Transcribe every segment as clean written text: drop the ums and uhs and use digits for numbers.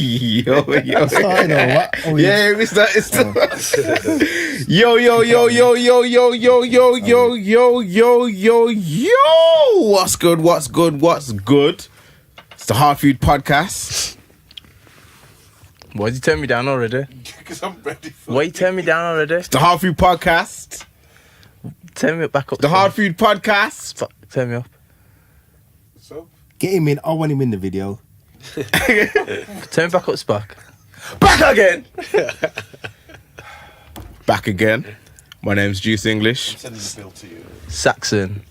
Yo. Starting or what? Oh, Yeah, we start. Yo. What's good? It's the Hardfood podcast. Why did you turn me down already? Because I'm ready for Why you turn me down already? It's the Hardfood podcast. Turn me back up. The Hardfood podcast. Turn me up. So, Get him in. I want him in the video. Turn me back up, Spock. Back again. Back again. My name's Juice English. I'm sending the bill to you. Saxon.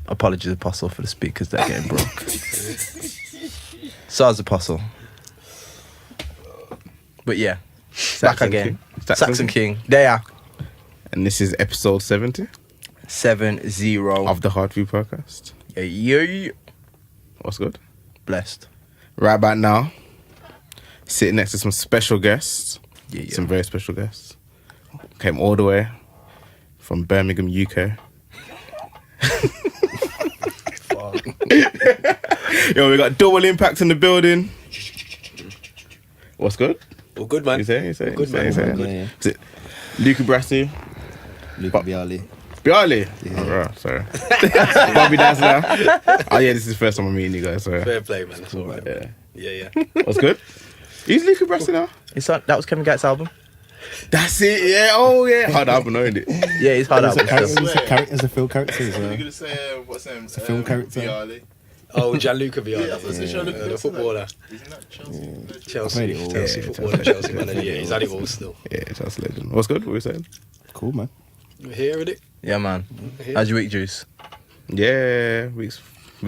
Apologies, Apostle, for the speakers that are getting broke. SARS Apostle. But yeah, back again. Saxon King. They are. And this is episode 70 7-0 of the Hardfood podcast. Yeah. What's good? Blessed. Right about now, sitting next to some special guests. Yeah. Some very special guests. Came all the way from Birmingham, UK. Yo, we got Double Impact in the building. What's good? All good, man. You say? All good, man. Yeah. Is it Luka Dazz? Luka Dazz. Bialy? Yeah. Oh, right, sorry. Bobby Dazz now. Oh yeah, this is the first time I'm meeting you guys. Sorry. Fair play, man. That's all right. Yeah. Yeah. What's good? Who's Luka Dazz now? That was Kevin Gates' album. That's it. Yeah. Oh yeah. Hard album, knowing it. Yeah, it's hard album. It's a film character. You're going to say, what's his name? It's a film character. Bialy. Oh, Gianluca Vialli. Yeah, The footballer. Isn't that Chelsea? Chelsea Yeah, footballer, Chelsea manager. Yeah, he's had it all still. Yeah, Chelsea legend. What's good? What were you saying? Cool, man. We're here with it. Yeah, man. Here. How's your week, Juice? Yeah, week's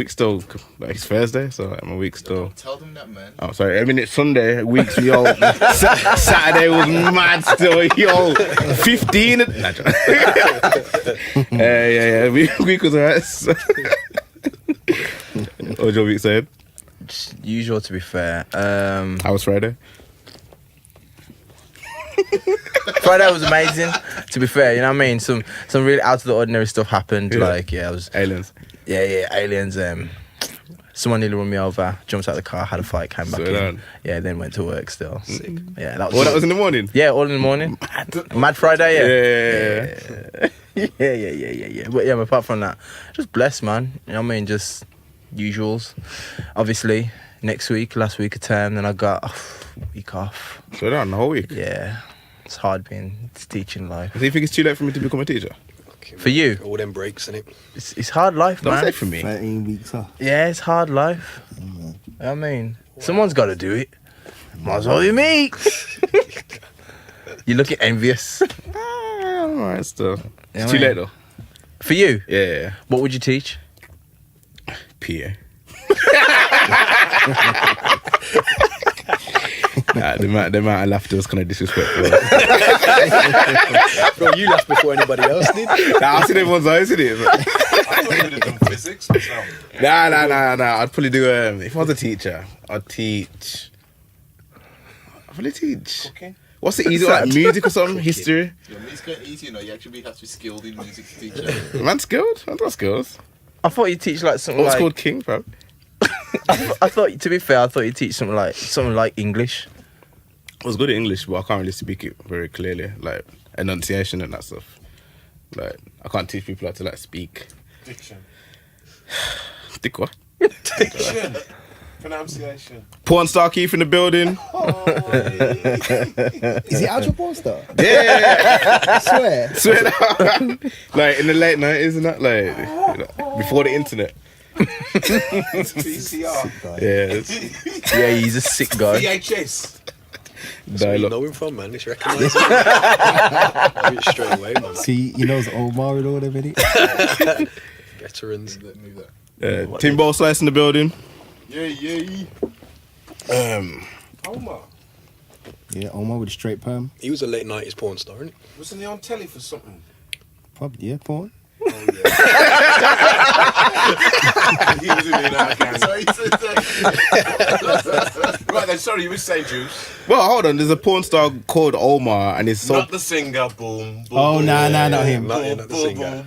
still like it's Thursday, so like, my week's still. Tell them that, man. Oh, sorry. I mean, it's Sunday. Weeks, yo. Saturday was mad still, yo. 15. Yeah. Week was alright. What was your week saying? Just usual, to be fair. How was Friday? Friday was amazing, to be fair. You know what I mean? Some really out of the ordinary stuff happened. Yeah. Like, yeah, I was. Aliens. Yeah, aliens. Someone nearly run me over. Jumped out of the car, had a fight, came back Swear in. down. Yeah, then went to work still. Sick. Yeah, that was. Oh, that was in the morning? Yeah, all in the morning. Mad Friday, Yeah. Yeah. But yeah, apart from that, just blessed, man. You know what I mean? Just usuals. Obviously, last week of term, then I got a week off. So down the whole week. Yeah, it's hard being teaching life. Do you think it's too late for me to become a teacher? For you? All them breaks, innit? It's hard life, Don't man. say for me. 13 weeks off. Yeah, it's hard life. I mean, someone's got to do it. Might as well be me. You looking envious. Alright, still. Yeah, It's too man. late though. For you, Yeah. what would you teach? PA. The amount of laughter was kind of disrespectful. Bro, you left before anybody else did. I've seen everyone's eyes, isn't it? I thought you would have done physics or something. Nah. I'd probably do, if I was a teacher, I'd probably teach. Okay. What's the easy, like music or something? History? Yeah, it's kind of easy, you know. You actually have to be skilled in music to teach it. Man's skilled? I've got skills. I thought you'd teach like something What's like... called King, bro? I thought, to be fair, I thought you'd teach something like English. I was good at English, but I can't really speak it very clearly. Like, enunciation and that stuff. Like, I can't teach people how to, like, speak. Diction. Dick what? Diction. Pronunciation. Porn star Keith in the building. Is he actual porn star? Yeah. I swear. Swear down. Like, in the late 90s and that, like before the internet. VCR. Yeah. Yeah, he's a sick guy. VHS. That's where you Dialogue. know him from, man. It's recognised. It straight away, man. See, he knows Omar and all them, innit? Veterans. Move that. Tim Ball Slice in the building. Yeah. Omar. Yeah, Omar with a straight perm. He was a late 90s porn star, innit? Wasn't he on telly for something? Probably, yeah, porn. Oh, yeah. He was in that kind. Right then, sorry, you were saying Juice. Well, hold on. There's a porn star called Omar, and it's so. Not the singer, boom, boom. Oh, boom, nah, not him. Not the singer.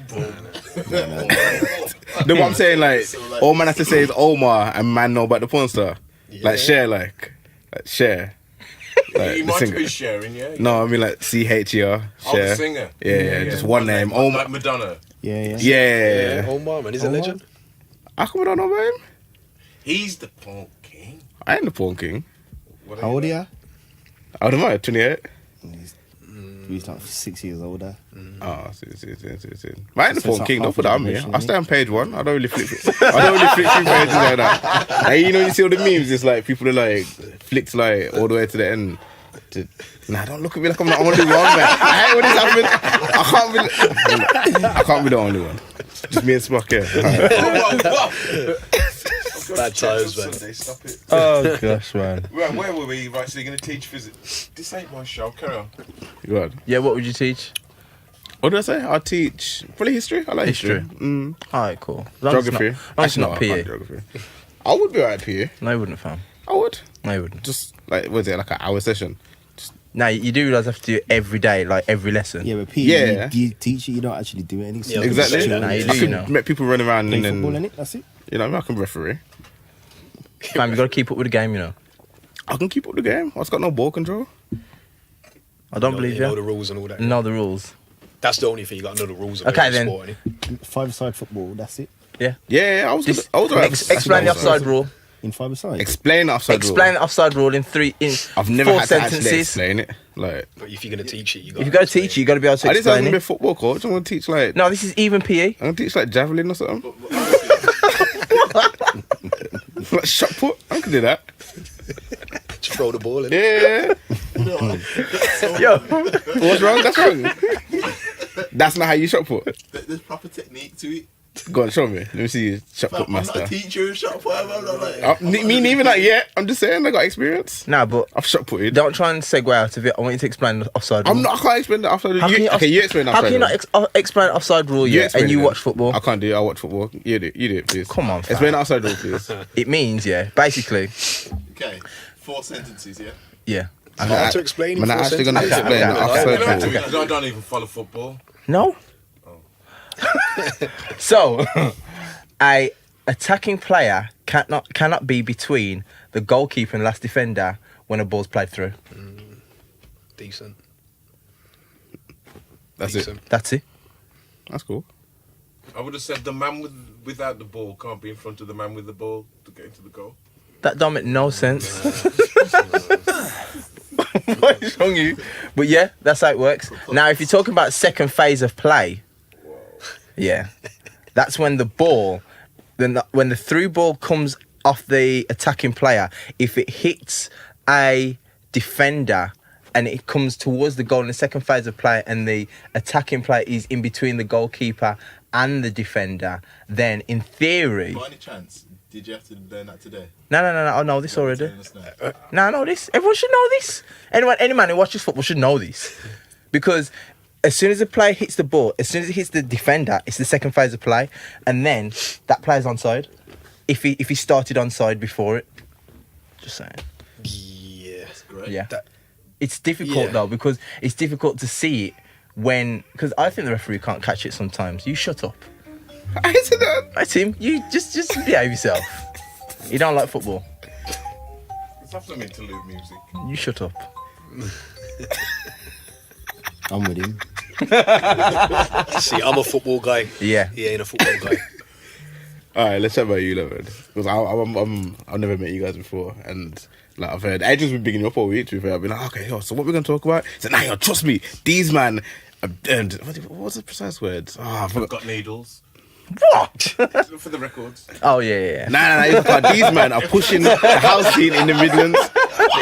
No, what I'm saying, like, all man has to say is Omar, and man know about the porn star. Yeah. Like, share, like share. Like, You the might singer. be sharing, yeah. No, I mean like CHER. Oh, the singer. Yeah, just one name. Oh my. Like Madonna. Yeah. Yeah. Omar, man, he's a legend. How come I don't know about him? He's the punk king. I ain't the porn king. What How old are you? I don't know. 28. He's like 6 years older. Oh, see. But I ain't the So porn it's king. like Don't put that on me. half I stay on page 1. I don't really flip. I don't really flip through pages like that. And you know, you see all the memes. It's like people are like flicked like all the way to the end. Nah, don't look at me like I'm the only one, man. I hate when this happens. I can't be the only one. Just me and Spock, yeah. Bad times, man. Sunday, stop it. Oh gosh, man. Right, where were we? Right, so you're going to teach physics. This ain't my show. Carry on. Good. Yeah, what would you teach? What did I say? I teach probably history. I like history. History. Alright, cool. As long as it's Geography. not- as long as it's Actually, not no, I PE. can't geography. I would be alright PE. No, you wouldn't, fam. I would. No, you wouldn't. Just like, was it like an hour session? Now you do realise I have to do it every day, like every lesson. Yeah, but PE, Yeah. you teach it, you don't actually do anything. Yeah, Exactly. Nah, you I do, you could know. make people run around Play and football, then, innit? That's it. you know, I can referee. Fam, you got to keep up with the game, you know. I can keep up the game. I've got no ball control. I don't believe You know you. the rules and all that. Know the rules. That's the only thing you got to know the rules of Okay, every then. sport, innit? Five-a-side football, that's it. Yeah, I was. Just I was alright. explain the offside rule. In five-a-side. Explain the offside rule. Explain the offside rule in I've never 4 had to actually sentences. explain it. Like, But if you're going to teach it, you got If you got to teach, you got to be able to I didn't say I was explain gonna be a it. football coach. I'm gonna teach like. No, this is even PE. I'm gonna teach like javelin or something. Like shot put. I can do that. Just throw the ball in. Yeah. Yo, What's wrong? That's wrong. That's not how you shot put. There's proper technique to it. Go on, show me. Let me see you shot put I'm not master. a teacher of shot put. I'm not like. Me neither, not yet. I'm just saying I got experience. nah, but I've shot putted. don't try and segue out of it. I want you to explain the offside rule. I can't explain the offside rule. How can you Okay, you explain the How offside can you rule. not explain offside rule You yet? explain And it you then. watch football. I can't do it. I watch football. You do it, please. Come on, fam. Explain the offside rule, please. It means, yeah, basically, Okay, 4 sentences, yeah. yeah. Hard to explain. Man, I'm actually gonna Okay, explain okay, the okay, offside okay, rule. I don't even follow football. No. So, a attacking player cannot be between the goalkeeper and last defender when a ball's played through. Decent. That's it. Decent. That's it. That's cool. I would have said the man without the ball can't be in front of the man with the ball to get into the goal. That don't make no sense. What is wrong with you? But yeah, that's how it works. Now, if you're talking about second phase of play, yeah, that's when the ball, when the through ball comes off the attacking player, if it hits a defender and it comes towards the goal in the second phase of play and the attacking player is in between the goalkeeper and the defender, then in theory... By any chance, did you have to learn that today? No, I know this already. Telling us now. No, I know this. Everyone should know this. Any man who watches football should know this. Because as soon as the player hits the ball, as soon as it hits the defender, it's the second phase of play. And then that player's onside. If he started onside before it. Just saying. Yeah. Great. Yeah. That- It's difficult Yeah. though, because it's difficult to see it when... Because I think the referee can't catch it sometimes. You shut up. I said that. Right, Tim? You just behave yourself. You don't like football. Let's have some interlude music. You shut up. I'm with him. See, I'm a football guy. Yeah. He ain't a football guy. All right, let's chat about you, Leonard. Because I've never met you guys before, and like I've heard Adrian's been bigging you up all week. To be fair, I've been like, okay, yo, so what we're gonna talk about? He said, nah, yo, trust me, these man. And what was the precise words? Oh, I forgot. Got needles. What? For the records. Oh, yeah. Nah. It's like, these man are pushing the house scene in the Midlands.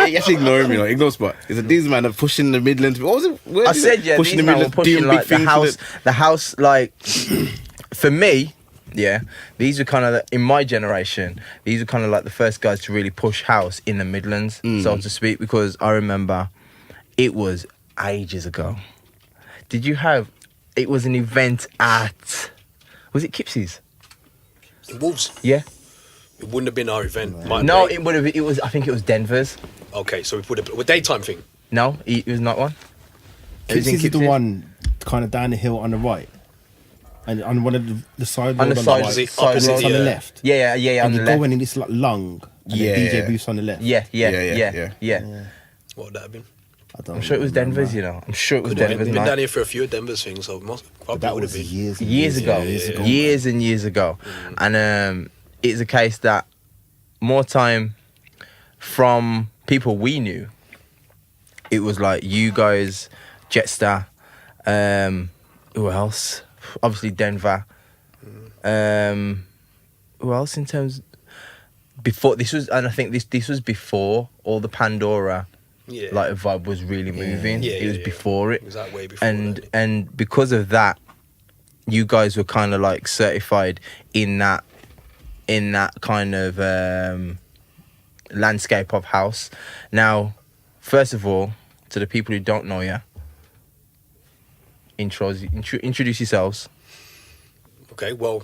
He actually ignoring me, ignore spot. He said, these man are pushing the Midlands. What was it? Where I is said, it? yeah, pushing these men were pushing doing like big things the house, like, for me, yeah, these are kind of, in my generation, these are kind of like the first guys to really push house in the Midlands, so to speak, because I remember it was ages ago. Did you have, it was an event at, was it Kipsey's? Wolves. Yeah. It wouldn't have been our event. Might No, be. it would have, it was, I think it was Denver's. Okay, so we put it. A daytime thing. No, it was not one. It was This in is the Kipsey. one kind of down the hill on the right. And on one of the side On road the side, right. it side opposite road. It's on the Yeah. left. Yeah, on And the you left. go in and it's like long. And Yeah. the DJ booth's on the left. Yeah. Yeah. What would that have been? I don't I'm sure it was remember. Denver's, you know. I'm sure it was Could have Denver's been down night. here for a few of Denver's things, so probably That would have was been. years and Years ago. yeah. Years and years ago. And it's a case that more time from people we knew, it was like you guys, Jetstar, who else? Obviously Denver. Who else in terms before this was, and I think this was before all the Pandora Yeah. like vibe was really moving. Yeah, It was yeah. before it. It was that way before and that. and because of that, you guys were kind of like certified in that kind of landscape of house. Now, first of all, to the people who don't know you, introduce yourselves. Okay, well,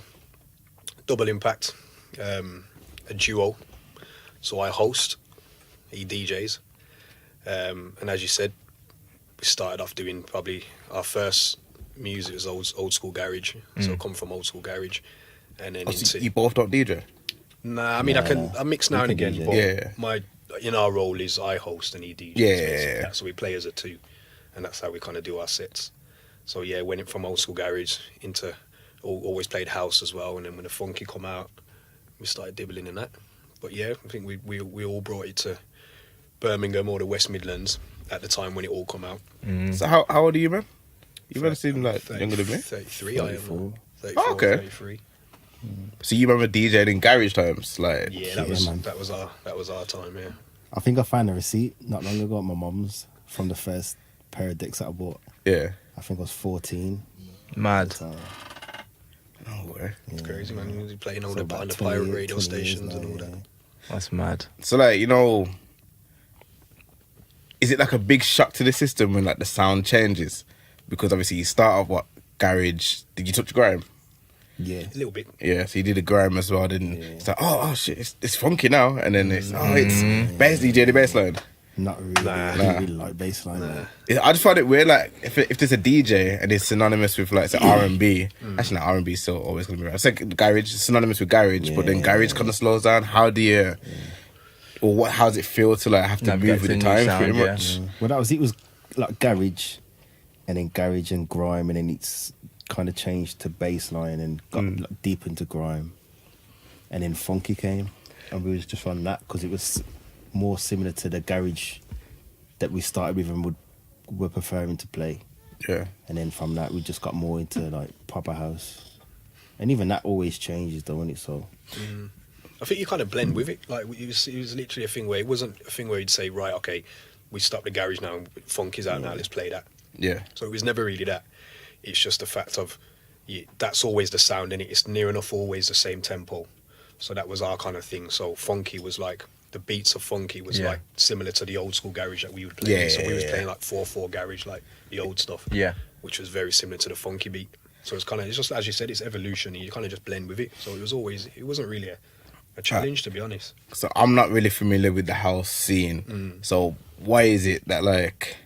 Double Impact, a duo. So I host, he DJs. And as you said, we started off doing probably our first music was old school garage. So come from old school garage. And then So into... you both don't DJ? Nah, I mean, I mix now You and can again, DJ. but Yeah. in our role is I host and he DJs. Yeah. basically. So we play as a two, and that's how we kind of do our sets. So yeah, went from old school garage into always played house as well, and then when the funky come out, we started dibbling in that. But yeah, I think we all brought it to Birmingham or the West Midlands at the time when it all come out. So how old are you, man? You better seem like younger than me. 33, I am. 34. 34, Oh, okay. 33. So you remember DJing in garage times, like? Yeah, man. that was our time. Yeah. I think I found a receipt not long ago at my mum's from the first pair of decks that I bought. Yeah. I think I was 14. Mad. So, No way. It's crazy, man. You're playing all so the about on the 20 pirate radio 20 years stations and now, all yeah. that. That's mad. So like, you know, is it like a big shock to the system when like the sound changes? Because obviously you start off what garage? Did you touch grime? Yeah. A little bit. Yeah, so you did a grime as well. Then Yeah. it's like, oh shit, it's funky now, and then it's bass DJ the bass line. Not really. I didn't really like bassline. though. I just find it weird, like if there's a DJ and it's synonymous with like say R&B. Actually, no, R&B is still always gonna be right. It's like garage, it's synonymous with garage, but then garage kind of slows down. How do you, or what? How does it feel to like have to Navigate move with to the a new times? sound, Pretty yeah. much. Well, that was it. Was like garage, and then garage and grime, and then it's kind of changed to bassline and got like, deep into grime, and then funky came, and we was just on that because it was more similar to the garage that we started with and were preferring to play, Yeah. and then from that we just got more into like proper house, and even that always changes, though, isn't it? So I think you kind of blend with it. Like it was literally a thing where it wasn't a thing where you'd say, right, okay, we stopped the garage now, funk is out now, let's play that. Yeah. So it was never really that. It's just the fact of that's always the sound in it. It's near enough always the same tempo. So that was our kind of thing. So funky was like the beats of funky was Yeah. like similar to the old school garage that we would play. Yeah, So we was yeah. playing like 4/4 garage, like the old stuff. Yeah. Which was very similar to the funky beat. So it's just as you said, it's evolution. You kind of just blend with it. So it wasn't really a challenge, to be honest. So I'm not really familiar with the house scene. So why is it that like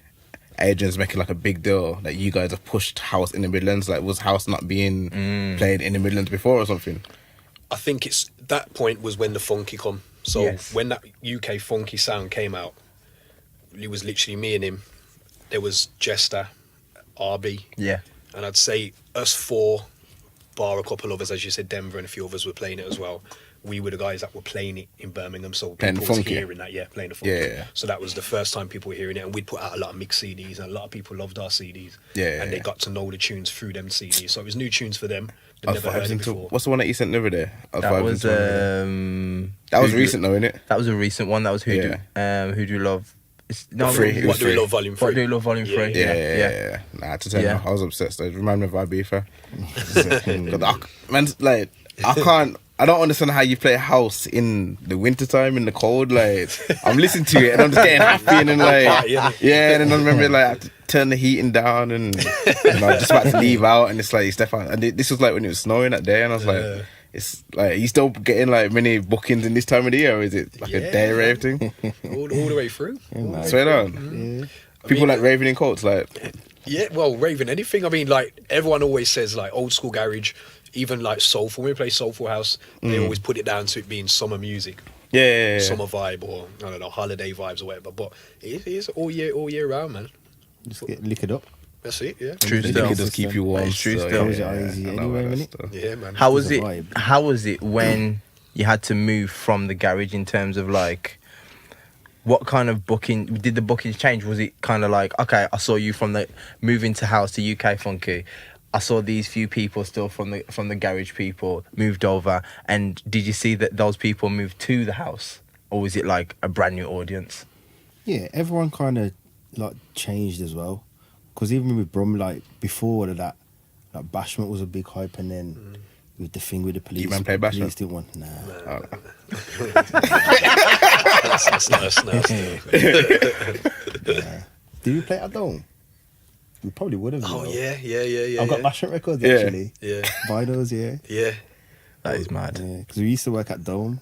Adrian's making like a big deal that you guys have pushed house in the Midlands? Like, was house not being played in the Midlands before or something? I think it's that point was when the funky come. So Yes. when that UK funky sound came out, it was literally me and him. There was Jester, RB, Yeah. and I'd say us four, bar a couple others, as you said, Denver and a few others were playing it as well. We were the guys that were playing it in Birmingham, so Playing people the was funky. hearing that, playing the funky. Yeah. So that was the first time people were hearing it, and we'd put out a lot of mixed CDs, and a lot of people loved our CDs. Yeah. And they got to know the tunes through them CDs, so it was new tunes for them. They'd I was never heard vibes it into before. what's the one that you sent the other day? I That vibes was into one the other day. That was Who Do- recent though, innit? That was a recent one. That was Who Do you Love? It's, no, Free. It was What Do We free. Love Volume 3? What Do You Love Volume 3? Yeah. Nah, to tell you, Yeah. I was obsessed. It reminded me of Ibiza. Man, like, I don't understand how you play house in the wintertime in the cold. Like, I'm listening to it and I'm just getting happy and then like, yeah, and then I remember like I have to turn the heating down and I was just about to leave out and it's like you step out and this was like when it was snowing that day and I was like, it's like, are you still getting like many bookings in this time of the year or is it like a day rave thing? all the way through. Straight on. People like raving in coats, like, Yeah, well, raving anything. I mean, like, everyone always says, like, old school garage, even, like, soulful. When we play Soulful House, they always put it down to it being summer music. Yeah. summer vibe or I don't know, holiday vibes or whatever. But it is all year round, man. Just get liquored up. That's it, yeah. True It still. does keep you warm. It's true so, still. Close your eyes I know anyway, about that innit? stuff. Yeah, man. How was There's it? a vibe. How was it when you had to move from the garage in terms of like, what kind of booking did the bookings change? Was it kind of like, okay, I saw you from the moving to house to UK Funky. I saw these few people still from the garage people moved over, and did you see that those people moved to the house, or was it like a brand new audience? Yeah, everyone kind of like changed as well. Because even with Brum, like before all of that, like Bashment was a big hype, and then with the thing with the police, You man play Bashment? police didn't want. Nah. That's nice. Did you play at Dome? We probably would have. Oh you know. yeah. I've got Bashment records Yeah. actually. Yeah, Vinyls, yeah. yeah. That is mad. Yeah, because we used to work at Dome.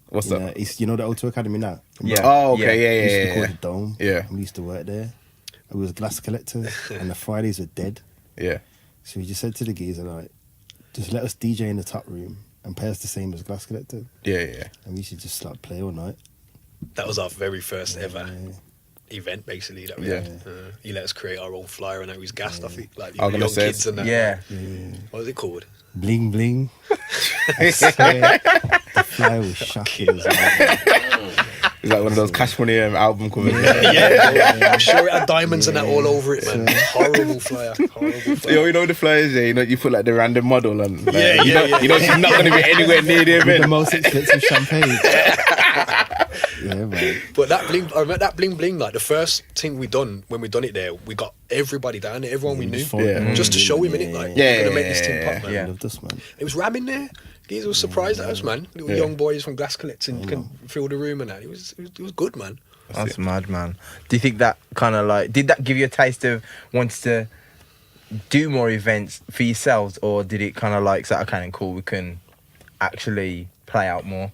What's You that? know, it's, you know the Auto Academy now? Yeah. Oh, okay, We used to yeah. record at Dome. Yeah. We used to work there. We was glass collectors, and the Fridays were dead. Yeah. So we just said to the geezer, like, just let us DJ in the top room and pay us the same as glass collector. Yeah. And we should just like play all night. That was our very first ever Yeah. event, basically. That we Yeah. had. He let us create our own flyer, and it was gassed. I think, like I was the gonna young say, kids and that. Yeah. What was it called? Bling bling. I swear, the flyer was shocking as well. It's like one of those Cash Money album covers. Yeah. I'm sure it had diamonds and that all over it, man. Horrible flyer. Horrible flyer. Yo, you know the flyers, yeah. You know you put like the random model on. Like, Yeah, you know, you know she's not gonna be anywhere near the With the event. most expensive champagne. Yeah, man. But that bling, I remember that bling bling. Like the first thing we done when we done it there, we got everybody down there, everyone we knew, Yeah. just to show him in it. Like, Yeah, we're gonna make yeah, this thing yeah, pop, man. yeah. I love this, man. It was Ram in there. He was surprised at us, man. Little young boys from glass collecting can fill the room and that. It was good, man. That's mad, man. Do you think that kind of like, did that give you a taste of wants to do more events for yourselves, or did it kind of like say, okay, then cool, we can actually play out more?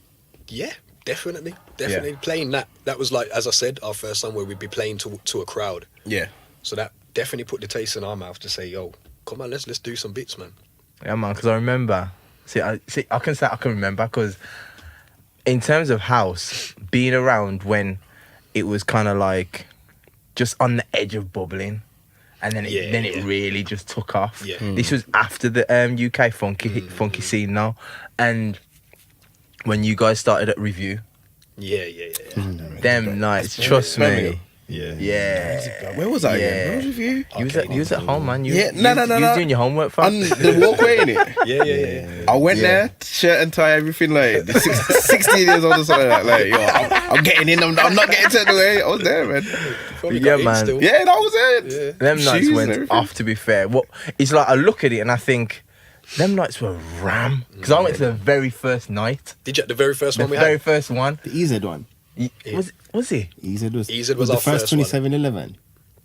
Yeah, definitely. Playing that was like, as I said, our first time where we'd be playing to a crowd. Yeah. So that definitely put the taste in our mouth to say, yo, come on, let's do some bits, man. Yeah, man, because I remember. I can say I can remember because in terms of house, being around when it was kind of like just on the edge of bubbling, and then it really just took off. Yeah. This was after the UK funky scene now, and when you guys started at Review, Yeah. them nights, trust me. Birmingham. Yeah. Where was that Yeah. again? Where was with you? You was at home, man. You, Yeah, you no. was doing your homework, fam. On the walkway, innit? Yeah. I went there, shirt and tie, everything like 16 years old or something like that. Like, yo, I'm getting in, I'm not getting turned away. I was there, man. Probably Yeah, got in man. still. Yeah, that was it. Yeah. Them Shoes nights and went everything. off, to be fair. What it's like, I look at it and I think, them nights were ram. Because I went to the very first night. Did you at the very first The one we very had? first one. The EZ one. Was he? EZ was. EZ was the our first first one.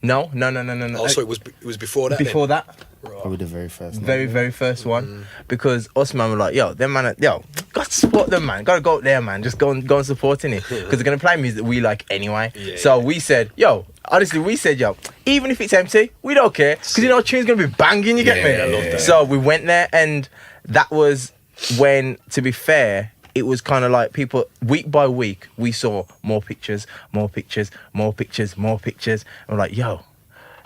No.2711. Also, it was before that. Before then. that. Probably the very first. Very first one. Because us, man, were like, yo, them man, got to support them, man. Got to go up there, man. Just go and supporting it. Because they're going to play music we like anyway. Yeah, so we said, yo, even if it's empty, we don't care. Because you know, tune's going to be banging, you get me? I love that. So we went there, and that was when, to be fair, it was kind of like people, week by week, we saw more pictures. And we're like, yo,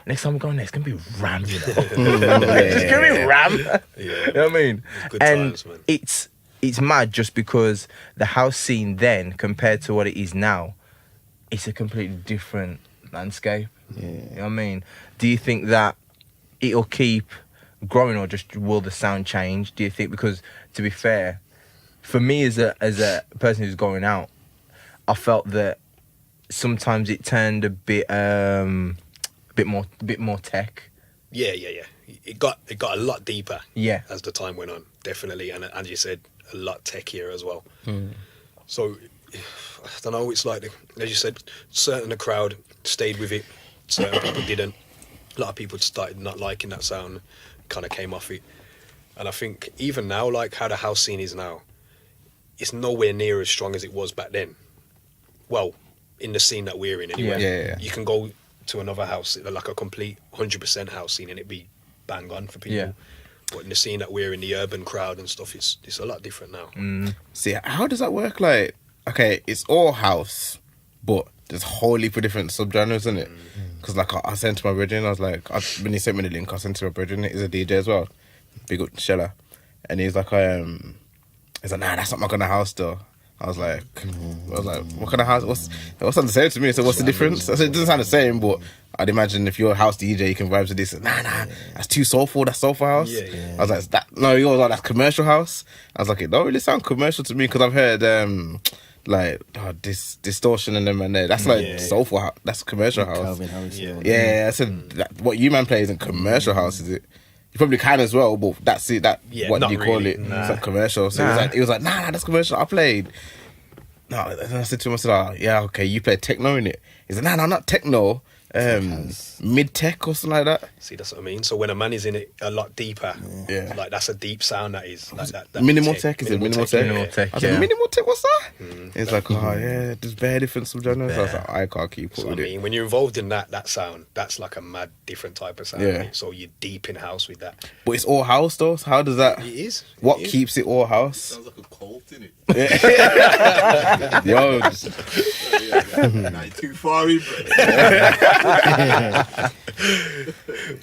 next time we're going there, it's going to be ram, you know? It's going to be ram. Yeah. You know what I mean? Good And times, man. it's mad just because the house scene then compared to what it is now, it's a completely different landscape. Yeah. You know what I mean? Do you think that it'll keep growing, or just will the sound change? Do you think, because to be fair, for me as a person who's going out, I felt that sometimes it turned a bit more tech. Yeah. It got a lot deeper. Yeah. As the time went on, definitely, and as you said, a lot techier as well. So I don't know. It's like, as you said, certain the crowd stayed with it, certain people didn't. A lot of people started not liking that sound, kind of came off it. And I think even now, like how the house scene is now, it's nowhere near as strong as it was back then. Well, in the scene that we're in anyway. Yeah. You can go to another house, like a complete 100% house scene, and it'd be bang on for people. Yeah. But in the scene that we're in, the urban crowd and stuff, it's a lot different now. See, how does that work? Like, okay, it's all house, but there's a whole heap of different subgenres, isn't it? Because like I sent to my brethren, I was like, when he sent me the link, I sent to my brethren. He's a DJ as well, big up Shella, and he's like, he's like, nah, that's not my kind of house though. I was like, what kind of house? What's on the same to me? So what's the difference? I said, it doesn't sound the same, but I'd imagine if you're a house DJ, you can vibe to this. Nah, that's too soulful. That's soulful house. Yeah. I was like, he was like, that's commercial house. I was like, it don't really sound commercial to me because I've heard this distortion in them and there. That's like soulful house. That's commercial house. Calvin Harris. Yeah, I said what you man play isn't commercial house, is it? You probably can as well, but that's it. What do you call really, it? It's not commercial. So he was like, nah, that's commercial. I played. No, and I said to him, I said, yeah, okay, you play techno in it. He's like, no, not techno. Mid-tech or something like that. See, that's what I mean. So when a man is in it a lot deeper, like that's a deep sound that is. Like that Minimal tech, is it? Minimal tech? Minimal tech, I said, yeah. minimal tech, what's that? It's like, oh yeah, there's very different subgenres. I was like, I can't keep up So I with it. mean, when you're involved in that sound, that's like a mad different type of sound. Yeah. So you're deep in house with that. But it's all house though, so how does that... It is. What keeps it all house? Sounds like a cult, innit? Yo, Nah, you're too far in, bro.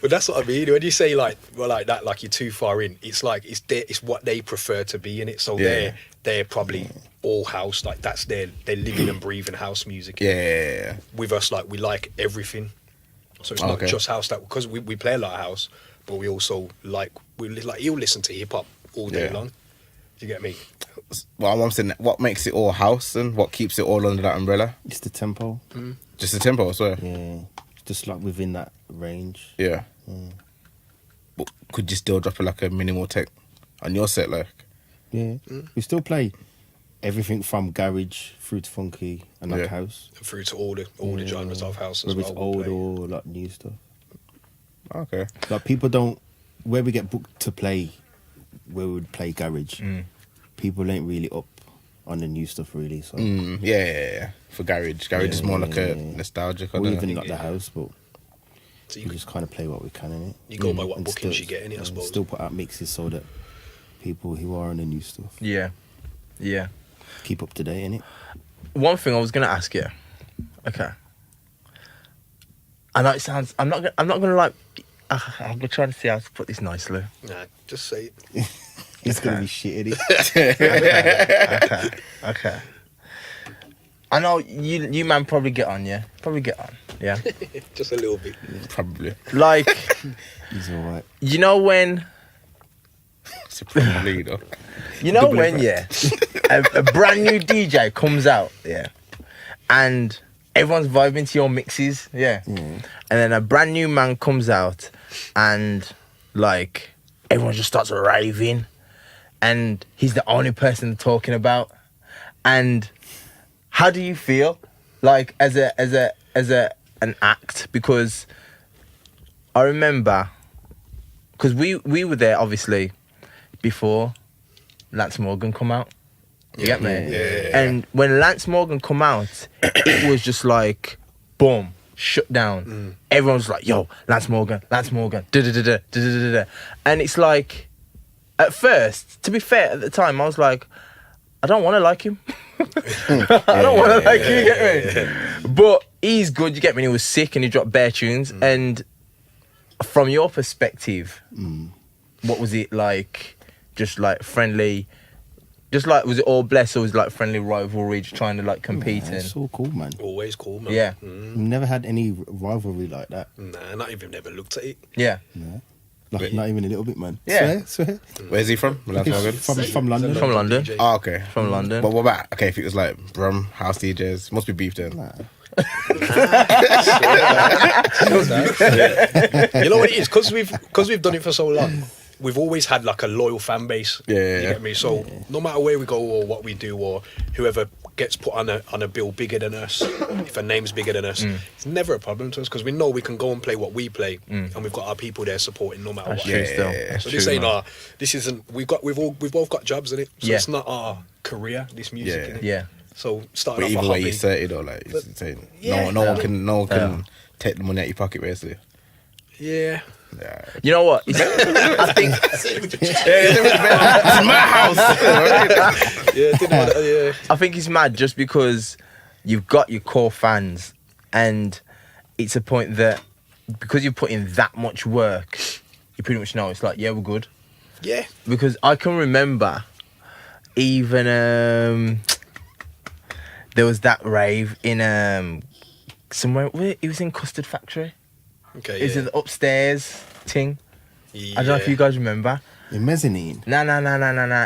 But that's what I mean. When you say like that, like you're too far in, it's like it's what they prefer to be in it. So they're probably all house. Like that's they're living and breathing house music. yeah. With us, like we like everything. So it's not just house that because we play a lot of house, but we also you'll listen to hip hop all day Yeah. long. Do you get me? Well, I'm saying, what makes it all house and what keeps it all under that umbrella? It's the tempo. Just the tempo, I swear. Yeah. Just like within that range. Yeah. But could you still drop like a minimal tech on your set, like? Yeah. We still play everything from garage through to funky and like house. And through to all the genres of house as Whether it's well. old or like new stuff. Okay. Like people don't, where we get booked to play, where we would play garage, people ain't really up on the new stuff really. So Yeah. For garage. Garage is more like a nostalgic. I or don't even know. not the house, but So we just kind of play what we can in it. you go by what And bookings still- you get in it, I suppose. Still put out mixes so that people who are on the new stuff Yeah. keep up to date in it. One thing I was gonna ask you. Okay. I know it sounds. I'm not gonna like. I'm gonna try to see how to put this nicely. Nah, just say it. It's gonna be shit in it. Okay. I know you man probably get on, yeah. Probably get on, yeah. Just a little bit. Probably. Like, He's alright. you know when. It's probably though. You know when, yeah, a brand new DJ comes out, yeah, and everyone's vibing to your mixes, yeah, and then a brand new man comes out, and like everyone just starts raving, and he's the only person they're talking about, and how do you feel, like as an act? Because I remember, because we were there obviously before Lance Morgan come out. You get me? Yeah. And when Lance Morgan come out, it was just like, boom, shut down. Everyone was like, yo, Lance Morgan, da-da-da-da. And it's like, at first, to be fair, at the time, I was like, I don't want to like him. I don't want to like him, you get me? But he's good, you get me? And he was sick and he dropped bare tunes. And from your perspective, what was it like? Just like friendly, just like, was it all blessed or was it like friendly rivalry, just trying to like compete in? It's so cool, man. Always cool, man. Yeah. We've never had any rivalry like that. Nah, not even never looked at it. Yeah. Like, not even a little bit, man. Yeah. Swear. Where's he from? Lance Morgan? From London. From London. Oh, okay. From London. But what about, okay, if it was like Brum, house DJs, must be beef then. Nah. You know what it is? Because we've done it for so long. We've always had like a loyal fan base. Yeah. You get me? So no matter where we go or what we do or whoever gets put on a bill bigger than us, if a name's bigger than us, it's never a problem to us because we know we can go and play what we play, and we've got our people there supporting no matter That's what. true still. So this ain't this isn't. We've both got jobs in it. So Yeah. it's not our career. This music. Yeah. innit? Yeah. So starting But off a either way, hobby. you say it though, like, it's saying, yeah. no one can take the money out your pocket, basically. Yeah. Yeah. You know what? I think It's my house. Yeah, didn't want to, yeah. I think it's mad just because you've got your core fans, and it's a point that because you put in that much work, you pretty much know it's like, yeah, we're good. Yeah. Because I can remember even there was that rave in somewhere. It was in Custard Factory. Okay. Is Yeah. it the upstairs thing? Yeah. I don't know if you guys remember. In mezzanine. No.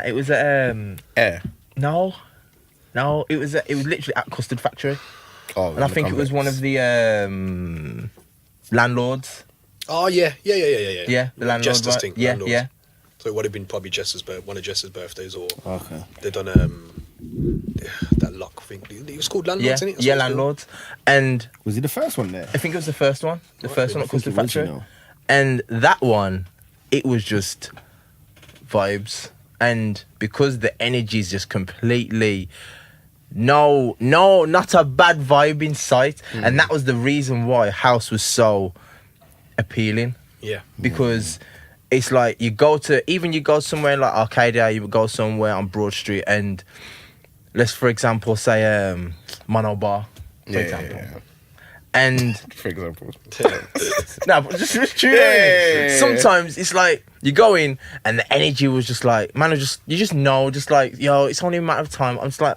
It was at Yeah. no. It was literally at Custard Factory, Oh, and I think it was one of the landlords. Oh yeah. Yeah, the landlord. Jester's right? thing. Yeah, landlords. yeah. So it would have been probably one of Jester's birthdays, or Okay. they done that lock thing. It was called landlords, Yeah, isn't it? That's yeah, what it's called? landlords. And Was he the first one there? I think it was the first one. The first one I at think Custard it was, Factory. you know. And that one, it was just vibes. And because the energy is just completely no, not a bad vibe in sight. And that was the reason why House was so appealing. Yeah. Because it's like you go somewhere like Arcadia, you go somewhere on Broad Street, and let's for example say Mono Bar, for example. Yeah. And For example. no, but just true. Yeah. Sometimes it's like you go in and the energy was just like, man, you just know, just like, yo, it's only a matter of time. I'm just like,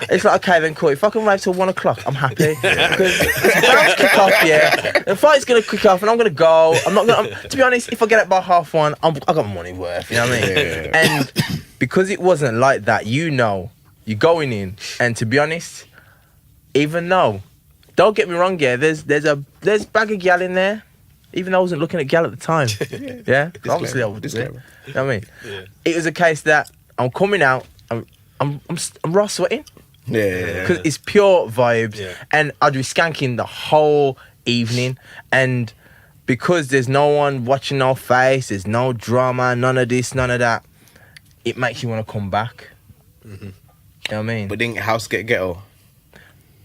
it's like, okay, then cool. If I can rave till 1 o'clock, I'm happy. Because the fight's kick off, yeah. The fight's gonna kick off, and I'm gonna go. To be honest, if I get up by 1:30, I got my money worth. You know what I mean? Yeah. And because it wasn't like that, you know, you're going in, and to be honest, even though. Don't get me wrong, yeah. There's bag of gal in there, even though I wasn't looking at gal at the time. Yeah, obviously I would. You know what I mean? Yeah. It was a case that I'm coming out, I'm raw sweating Yeah. because it's pure vibes, Yeah. and I'd be skanking the whole evening, and because there's no one watching no face, there's no drama, none of this, none of that. It makes you want to come back. You know what I mean? But didn't House get ghetto?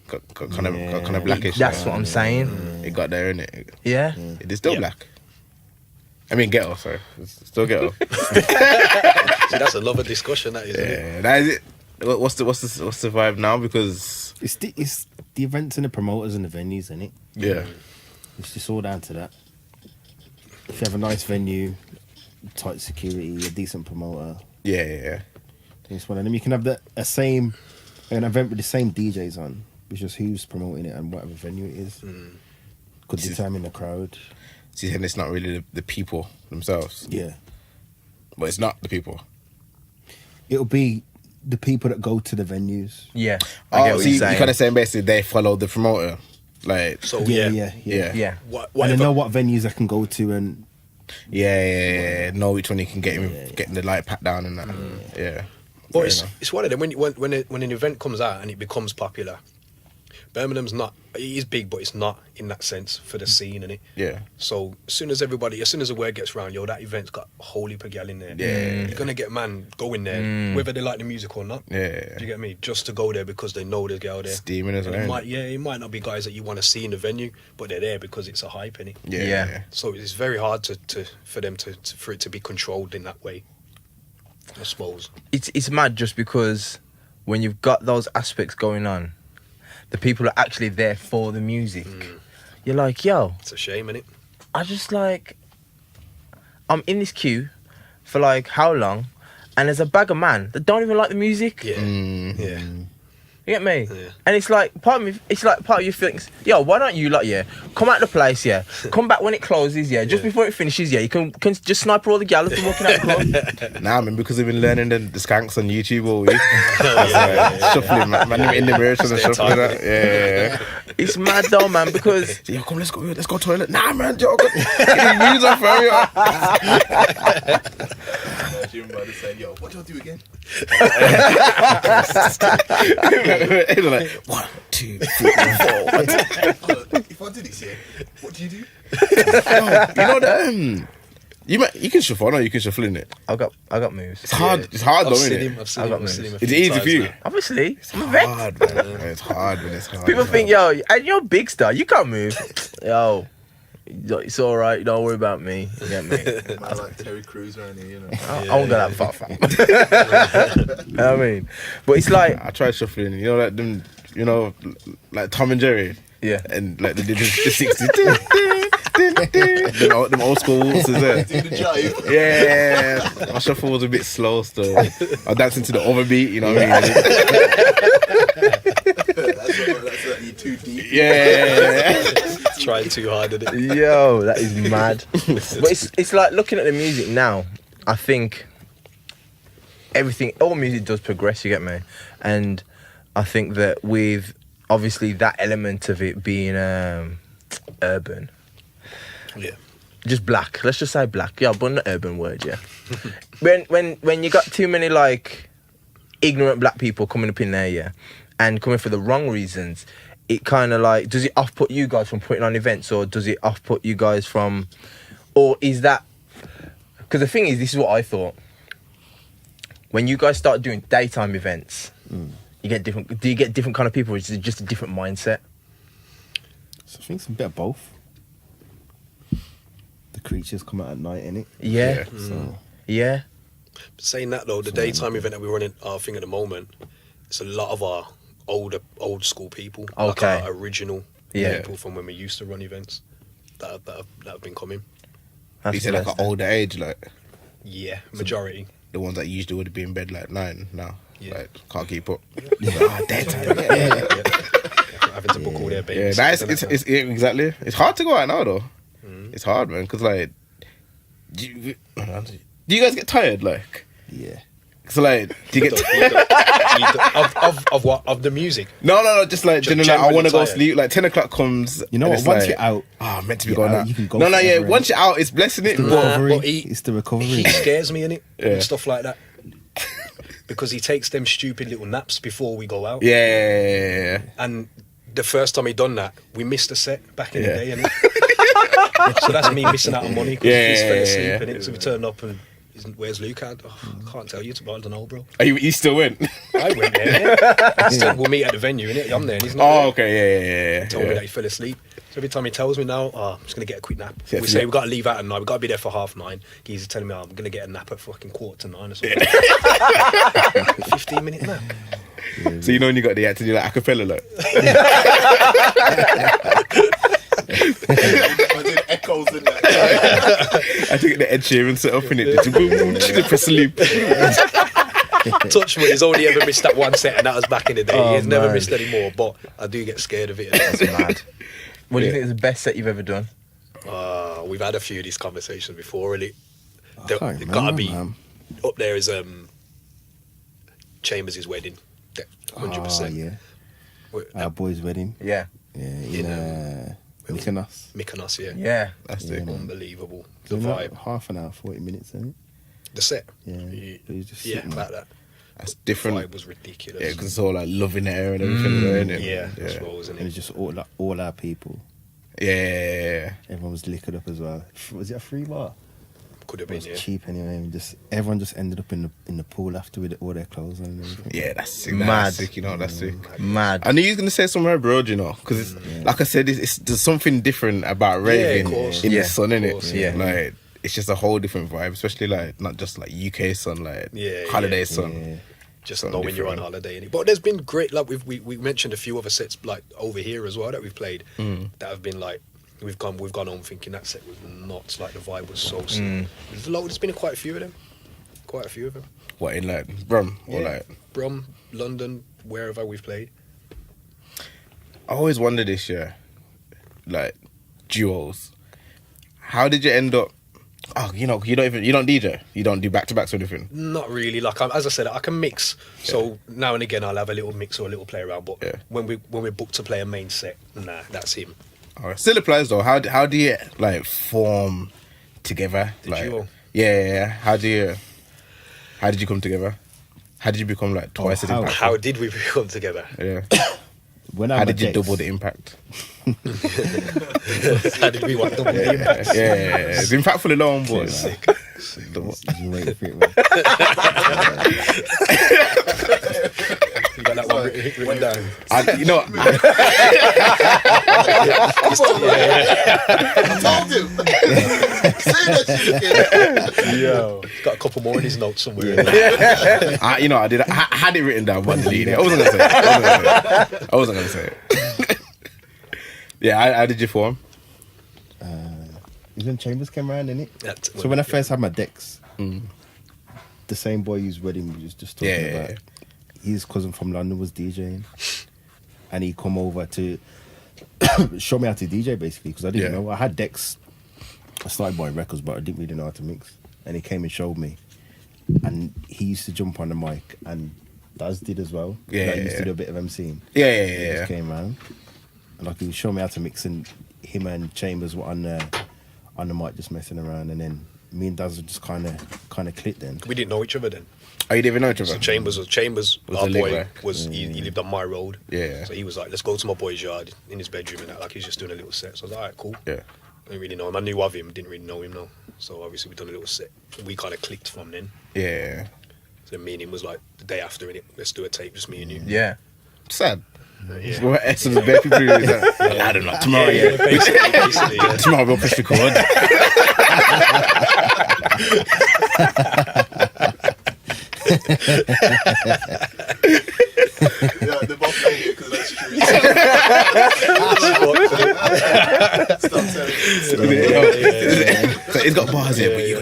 Got kind of blackish. That's what I'm saying. It got there, innit? Yeah. It is still Yeah. black. I mean ghetto, sorry. It's still ghetto. See, that's a lot of discussion. That is. Isn't it? Yeah, that is it. What's the vibe now? Because It's the events and the promoters and the venues, isn't it? yeah, It's just all down to that. If you have a nice venue, tight security, a decent promoter, yeah. it's one of them. You can have an event with the same DJs on. It's just who's promoting it and whatever venue it is. Could determine the crowd. See, and it's not really the people themselves, Yeah. but it's not the people. It'll be the people that go to the venues. Yeah. I get Oh, what so you're you saying. kind of saying basically they follow the promoter, like So Yeah. yeah. Yeah. And they Whatever. know what venues I can go to and Yeah. Know which one you can getting the light pat down and that. Yeah. But Fair it's, enough. it's one of them when an event comes out and it becomes popular. Birmingham's not. It is big, but it's not in that sense for the scene, innit? Yeah. So as soon as the word gets round, yo, that event's got a whole heap of gal in there. Yeah. You're gonna get man going there, whether they like the music or not. Yeah. Do you get me? Just to go there because they know there's girl there. Steaming as And well. it might not be guys that you want to see in the venue, but they're there because it's a hype, innit? Yeah. So it's very hard for it to be controlled in that way, I suppose. It's mad just because when you've got those aspects going on, the people are actually there for the music. You're like, yo, It's a shame, innit? I just like, I'm in this queue for like how long, and there's a bag of man that don't even like the music. Yeah. Yeah. You get me? Yeah. And it's like part of you thinks, yo, why don't you come out the place, come back when it closes, just before it finishes, you can just sniper all the gals from walking out the club. Nah, man, because I've been learning the skanks on YouTube all week. Shuffling, man, in the mirror, trying to shuffle that. Yeah. It's mad though, man, because Yo, come, let's go toilet. Nah, man, Joe, get his moves off, fam. Jim brother said, yo, what do I do again? He's like 1, 2, 3, 4. If I do this here, what do you do? You know that you can shuffle, no, you can shuffle in it. I got moves. It's hard. It's hard, though, I've isn't seen it? him. I've seen I got him. I've seen him a It's few easy times for you. now. Obviously, I'm a vet. Hard, man. It's hard when it's hard. People think, yo, and you're a big star, you can't move. Yo, It's all right. Don't worry about me. You get me? I like Terry Crews around here, you know. I won't go that far, fam. You know what I mean? But it's like, I tried shuffling, you know, like them, you know, like Tom and Jerry. yeah. And like they did the 60s. them old school waltzes there. Do the jive. Yeah, my shuffle was a bit slow still. I danced into the overbeat, you know what I mean? That's you too deep. Yeah. Trying too hard at it. Yo, that is mad. But it's like looking at the music now. I think all music does progress. You get me? And I think that with obviously that element of it being urban, Yeah. just black. Let's just say black. Yeah, but not urban word. Yeah. when you got too many like ignorant black people coming up in there, yeah, and coming for the wrong reasons, it kind of like, does it off-put you guys from putting on events, or does it off-put you guys from, or is that, because the thing is, this is what I thought, when you guys start doing daytime events, do you get different kind of people, or is it just a different mindset? So I think it's a bit of both. The creatures come out at night, innit? Yeah. So Yeah. Saying that though, the daytime event that we're running, our thing at the moment, it's a lot of our old school people, like Okay. our original Yeah. people from when we used to run events that have been coming. That's You said the like an best. older age, like Yeah, majority. the ones that usually would be in bed like 9 now. Yeah. Like can't keep up. Daytime. Having to book all their Yeah, babies. that's it's exactly. It's hard to go out now though. It's hard, man, because like, do you guys get tired? Like, yeah. so like, do you get of what? Of the music? no, just like, generally, like, I generally want to go tired. sleep. Like 10 o'clock comes. You know and what? it's Once like, you're out, I'm meant to be you're going out, out. you can go No, forever, yeah. Once you're out, it's blessing it. the But recovery. but he- It's the recovery. He scares me, innit? Yeah. And stuff like that. Because he takes them stupid little naps before we go out. yeah. And the first time he done that, we missed a set back in Yeah. the day, innit? So that's me missing out on money because Yeah, he's fell yeah, asleep, yeah. innit? So we turned up and where's Luka? Oh, I can't tell you, I don't know, bro. Oh, you still went? I went there, innit? He said, we'll meet at the venue, innit? I'm there and he's not Oh, there. okay, yeah. He told me that he fell asleep. So every time he tells me now, I'm just going to get a quick nap. Yeah, We yeah. say we've got to leave out at 9, we've got to be there for 9:30. He's telling me, I'm going to get a nap at fucking 8:45 or something. 15-minute nap. So you know when you got the act and you're like acapella, like. I did echoes in that. I think the Ed Sheeran set up in it. Press sleep. Touch wood, he's only ever missed that one set, and that was back in the day. Oh, He's never man. missed any more, but I do get scared of it. That's mad. What do you Yeah. think is the best set you've ever done? We've had a few of these conversations before, really. I There can't gotta remember, be man. up there is Chambers' wedding, 100%. Oh, yeah. With- Our boy's wedding. Yeah. Yeah, In, in Mykonos. Mykonos, yeah. Yeah. That's Yeah, it. man. Unbelievable. The So like vibe, half an hour, 40 minutes, isn't it? the set. Yeah. But he was just Yeah, sitting about there. that. That's The different. vibe was ridiculous. Yeah, because it's all like love in the air and everything, isn't it? Yeah, that's what wasn't And it? it's just all our people. Yeah. Everyone was liquored up as well. Was it a free bar? Could have It been, was yeah. cheap anyway. And just everyone just ended up in the pool after with all their clothes on and everything. Yeah, that's sick. Mad. That's sick, you know, that's sick. Mad. I knew you was going to say somewhere abroad, you know, because like I said, there's something different about raving course. in Yeah, the sun, innit? course, yeah. Like, it's just a whole different vibe, especially like, not just like UK sun, like holiday sun. Yeah. Just Something knowing you're on different. holiday. Innit? But there's been great, like we mentioned a few other sets like over here as well that we've played that have been like, we've gone home thinking that set was nuts, like the vibe was so sick. There's been quite a few of them. What, in like Brum? Or Yeah. like, Brum, London, wherever we've played. I always wonder this year, like duos. How did you end up? Oh, you know, you don't DJ, you don't do back to backs or anything. Not really. Like as I said, I can mix. So now and again, I'll have a little mix or a little play around. But Yeah. when we're booked to play a main set, nah, that's him. All right. Still applies though. How do you like form together? The like, duo? Yeah. How did you come together? How did you become like twice as how? impactful? How did we come together? Yeah. When How I'm did at you Dex, double the impact? How did we want double the impact? Yeah. It's impactful alone, but Sick. double. You waiting for it, man. You got got that one written down. You know, I told him. Say that shit again. Yo, got a couple more in his notes somewhere. you know, I had it written down, but deleted it. I wasn't gonna say it. Yeah, I did you for him. Even Chambers came around, innit? That's So when I first had my decks, the same boy whose wedding we was just talking about, his cousin from London was DJing, and he come over to show me how to DJ basically, because I didn't know. I had decks. I started buying records, but I didn't really know how to mix. And he came and showed me, and he used to jump on the mic, and Dazz did as well. He used to do a bit of MCing. He just came around, and like he would show me how to mix, and him and Chambers were on the mic just messing around, and then me and Dazz just kind of clicked then. We didn't know each other then. Oh, you didn't even know each other? So Chambers, Was our a boy, liver. he lived on my road. Yeah. So he was like, let's go to my boy's yard in his bedroom and that. Like, he's just doing a little set. So I was like, all right, cool. Yeah. I didn't really know him. I knew of him, didn't really know him, no. So obviously we done a little set. We kind of clicked from then. Yeah. So me and him was like, the day after, innit? Let's do a tape, just me and you. Yeah. Sad. Yeah. What essence of people do is that? I don't know. Tomorrow, Basically, yeah. Tomorrow we'll push record. Yeah, they're both like it because that's true. Stop telling me. So he's got bars here, but you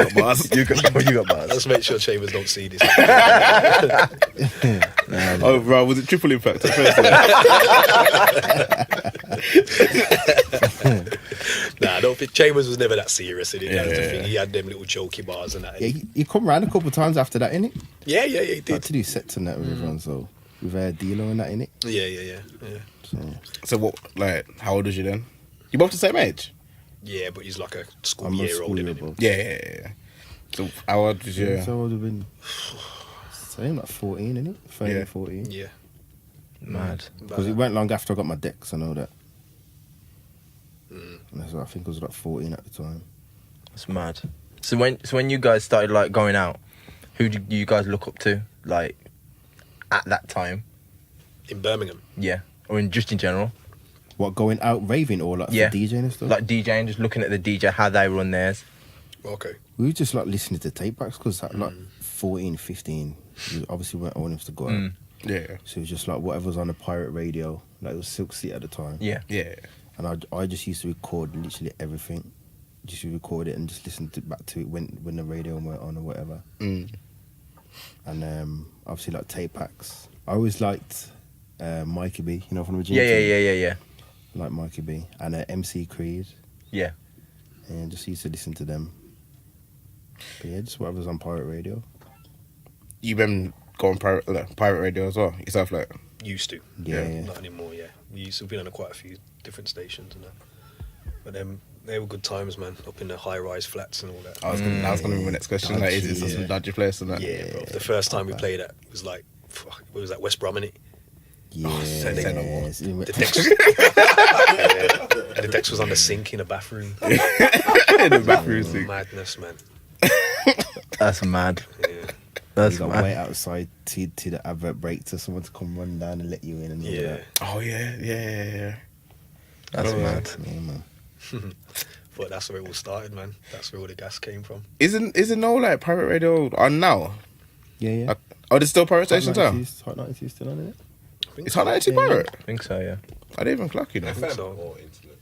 got bars. You got bars. Let's make sure Chambers don't see this. Oh, bro, was it triple impact at first? Nah, I don't think Chambers was never that serious. That was the Yeah. thing. He had them little jokey bars and that. Yeah, he come round a couple of times after that, innit? Yeah, he Like did. to do sets and that with everyone, so with D'Lo and that, innit? Yeah. So So what? Like, how old was you then? You both the same age? Yeah, but he's like a school I'm a year school older year than him. above. Yeah. So how old was you? So I would have been same like 14, innit? 13, Yeah. 14. Yeah. Mad. Because it weren't long after I got my decks, I know that. And that's what I think I was like 14 at the time. That's mad. So when you guys started like going out, who did you guys look up to? Like at that time? In Birmingham. Yeah. Or just in general? What, going out raving or like Yeah. for DJing and stuff? Like DJing, just looking at the DJ, how they run theirs. Okay. We were just like listening to tape backs because like 14, 15, we obviously weren't old enough to go out. Yeah. So it was just like whatever was on the pirate radio. Like it was Silk City at the time. Yeah. Yeah. And I just used to record literally everything. Just record it and just listen back to it when the radio went on or whatever. Mm. And obviously like tape packs. I always liked Mikey B, you know, from the gym. Yeah. Like Mikey B and MC Creed, Yeah. and just used to listen to them. But yeah, just whatever's on pirate radio. You been going pirate radio as well yourself, like? Used to. Yeah. Not anymore, yeah. We used to be on quite a few different stations and that. But they were good times, man. Up in the high-rise flats and all that. That was gonna be my next question. Like, is it some dodgy place and that? Yeah, bro. The first time we played it was like, fuck, what was that, West Brom, innit? Yeah. say no more. The decks, the decks was on the sink in the bathroom. In the bathroom sink. Madness, man. That's mad. Yeah. That's You got to mad. wait outside to the advert break to someone to come run down and let you in and all Yeah. that. Oh yeah. That's mad. Yeah, man. But that's where it all started, man. That's where all the gas came from. Isn't no like pirate radio on now? Yeah. Oh, there's still pirate stations now. Hot 92 still on it? I think It's so. Hot 92 pirate. I think so, yeah. I didn't even clock you know. think so. Or internet.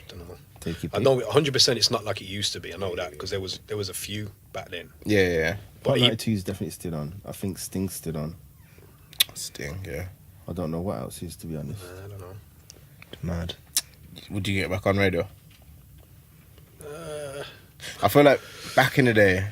Don't know. Take your I pick. know 100% it's not like it used to be. I know that because there was a few back then. Yeah. But Hot he- 92 is definitely still on. I think Sting's still on. Sting, yeah. I don't know what else is, to be honest. I don't know. Mad. Would you get back on radio? I feel like back in the day,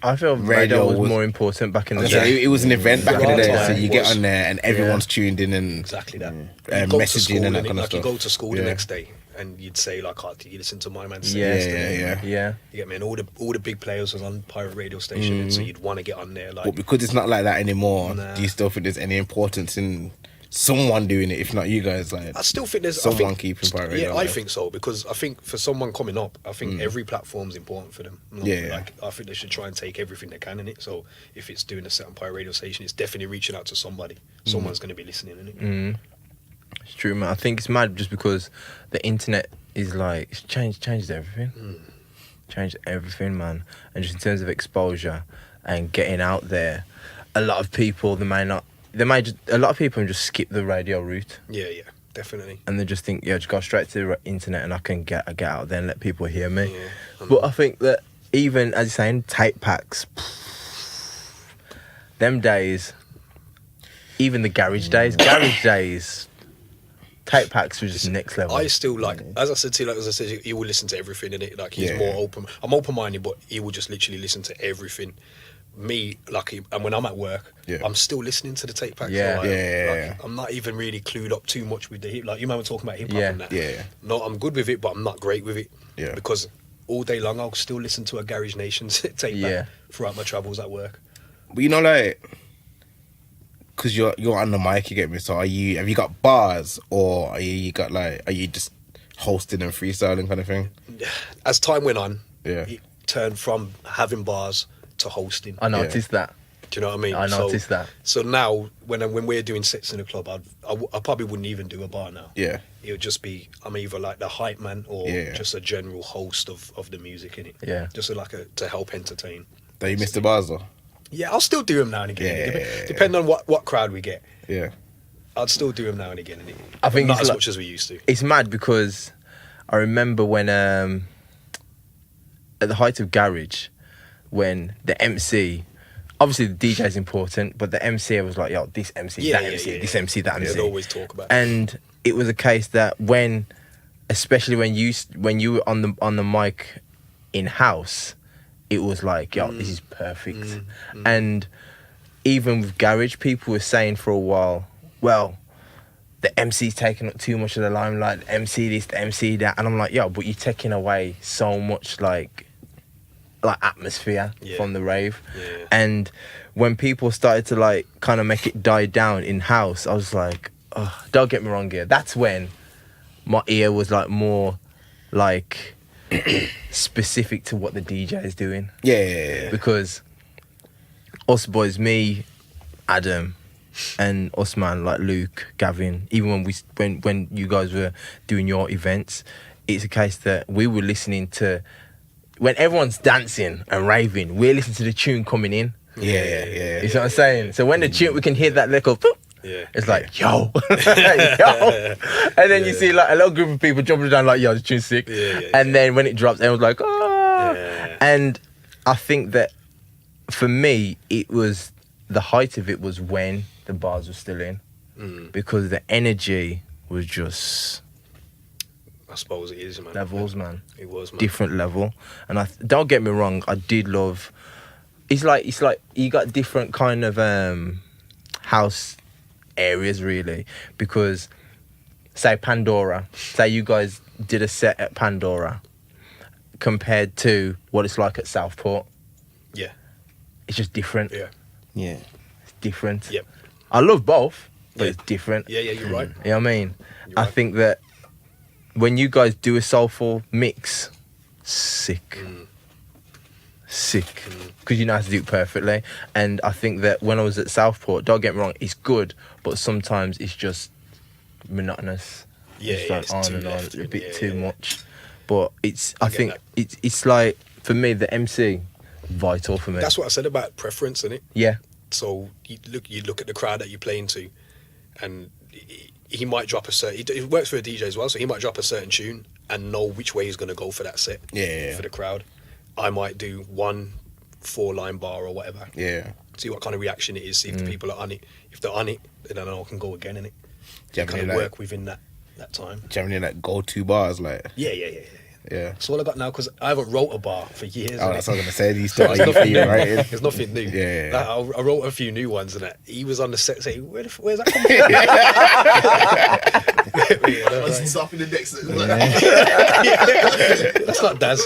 I feel Radio radio was was- more important back in the yeah, day. it was an event back in the day. Yeah, So it you get was. on there and everyone's tuned in and Exactly that. messaging go to and school, that innit? kind of like stuff. you go to school the Yeah. next day and you'd say like, oh, you listen to my man say Yeah, yesterday. yeah. You get me? And all the big players was on pirate radio station, and so you'd want to get on there. Like, But because it's not like that anymore, Nah. do you still think there's any importance in someone doing it, if not you guys. Like I still think there's someone keeping pirate radio. Yeah, I alive. think so, because I think for someone coming up, I think every platform's important for them. Yeah. Like I think they should try and take everything they can in it. So if it's doing a set on pirate radio station, it's definitely reaching out to somebody. Someone's going to be listening in it. It's true, man. I think it's mad just because the internet is like it's changed everything. Changed everything, man. And just in terms of exposure and getting out there, a lot of people a lot of people just skip the radio route. Yeah, definitely. And they just think, just go straight to the internet and I can get out there and let people hear me. Yeah, but I think that even, as you're saying, tape packs, them days, even the garage days, tape packs were just next level. I still like, as I said to you, like as I said, he will listen to everything in it. Like he's more open. I'm open-minded, but he will just literally listen to everything. Me, lucky, and when I'm at work, I'm still listening to the tape packs. Yeah. Like, I'm not even really clued up too much with the hip. Like you remember talking about hip hop and that. Yeah. No, I'm good with it, but I'm not great with it. Yeah. Because all day long I'll still listen to a Garage Nation tape pack throughout my travels at work. But you know, like, because you're on the mic, you get me. So have you got bars, or are you just hosting and freestyling kind of thing? As time went on, Yeah. it turned from having bars to hosting. I noticed that. Do you know what I mean? I noticed that. So now, when we're doing sets in the club, I probably wouldn't even do a bar now. Yeah. It would just be, I'm either like the hype man or Yeah. just a general host of the music in it. Yeah. Just to help entertain. That you missed the bars though. Yeah, I'll still do them now and again. Yeah. Depending on what crowd we get. Yeah. I'd still do them now and again. Innit? I think not it's as like- much as we used to. It's mad because I remember when at the height of garage, when the MC, obviously the DJ is important, but the MC was like, yo, this MC, that MC, this MC, that MC. They'd always talk about it. And it was a case that especially when you were on the mic in house, it was like, yo, this is perfect. And even with garage, people were saying for a while, well, the MC's taking up too much of the limelight, the MC this, the MC that. And I'm like, yo, but you're taking away so much like atmosphere from the rave. Yeah. And when people started to like kind of make it die down in house, I was like, oh, don't get me wrong here. That's when my ear was like more like specific to what the DJ is doing. Yeah. Because us boys, me, Adam, and us man like Luke, Gavin, even when you guys were doing your events, it's a case that we were listening to, when everyone's dancing and raving, we're listening to the tune coming in. Yeah. You see what I'm saying? So when the tune, we can hear that little, it's like, yo, yo. And then you see like a little group of people jumping down like, yo, the tune's sick. And then when it drops, everyone's like, oh. And I think that for me, it was, the height of it was when the bars were still in. Because the energy was just... I suppose it is, man. levels, man. It was, man. Different level. And don't get me wrong, I did love... It's like you got different kind of house areas, really. Because, say Pandora. Say you guys did a set at Pandora compared to what it's like at Southport. Yeah. It's just different. Yeah. Yeah. It's different. Yep. I love both, but Yeah. it's different. Yeah, you're right. You know what I mean? You're I right. think that when you guys do a soulful mix, sick. Sick. Because you know how to do it perfectly. And I think that when I was at Southport, don't get me wrong, it's good, but sometimes it's just monotonous. Yeah, It's yeah, like it's on too and on, left, a bit yeah, too yeah. much. But I get think that. it's like, for me, the MC, vital for me. That's what I said about preference, innit? Yeah. So you look at the crowd that you're playing to, and he might drop a certain. It works for a DJ as well, so he might drop a certain tune and know which way he's going to go for that set. Yeah. For the crowd, I might do 1 4-line bar or whatever. Yeah. See what kind of reaction it is. See if the people are on it. If they're on it, then I know I can go again in it. Do you have Kind any of like, work within that time. do you have any like go-to bars like? Yeah. Yeah. That's all I got now because I haven't wrote a bar for years. Oh, innit? that's what I was gonna say. These still are you for you, right? There's nothing new. Yeah. Like, I wrote a few new ones, and that he was on the set saying, "Where's that coming from?" Wasn't stopping the next. That's not Dazz.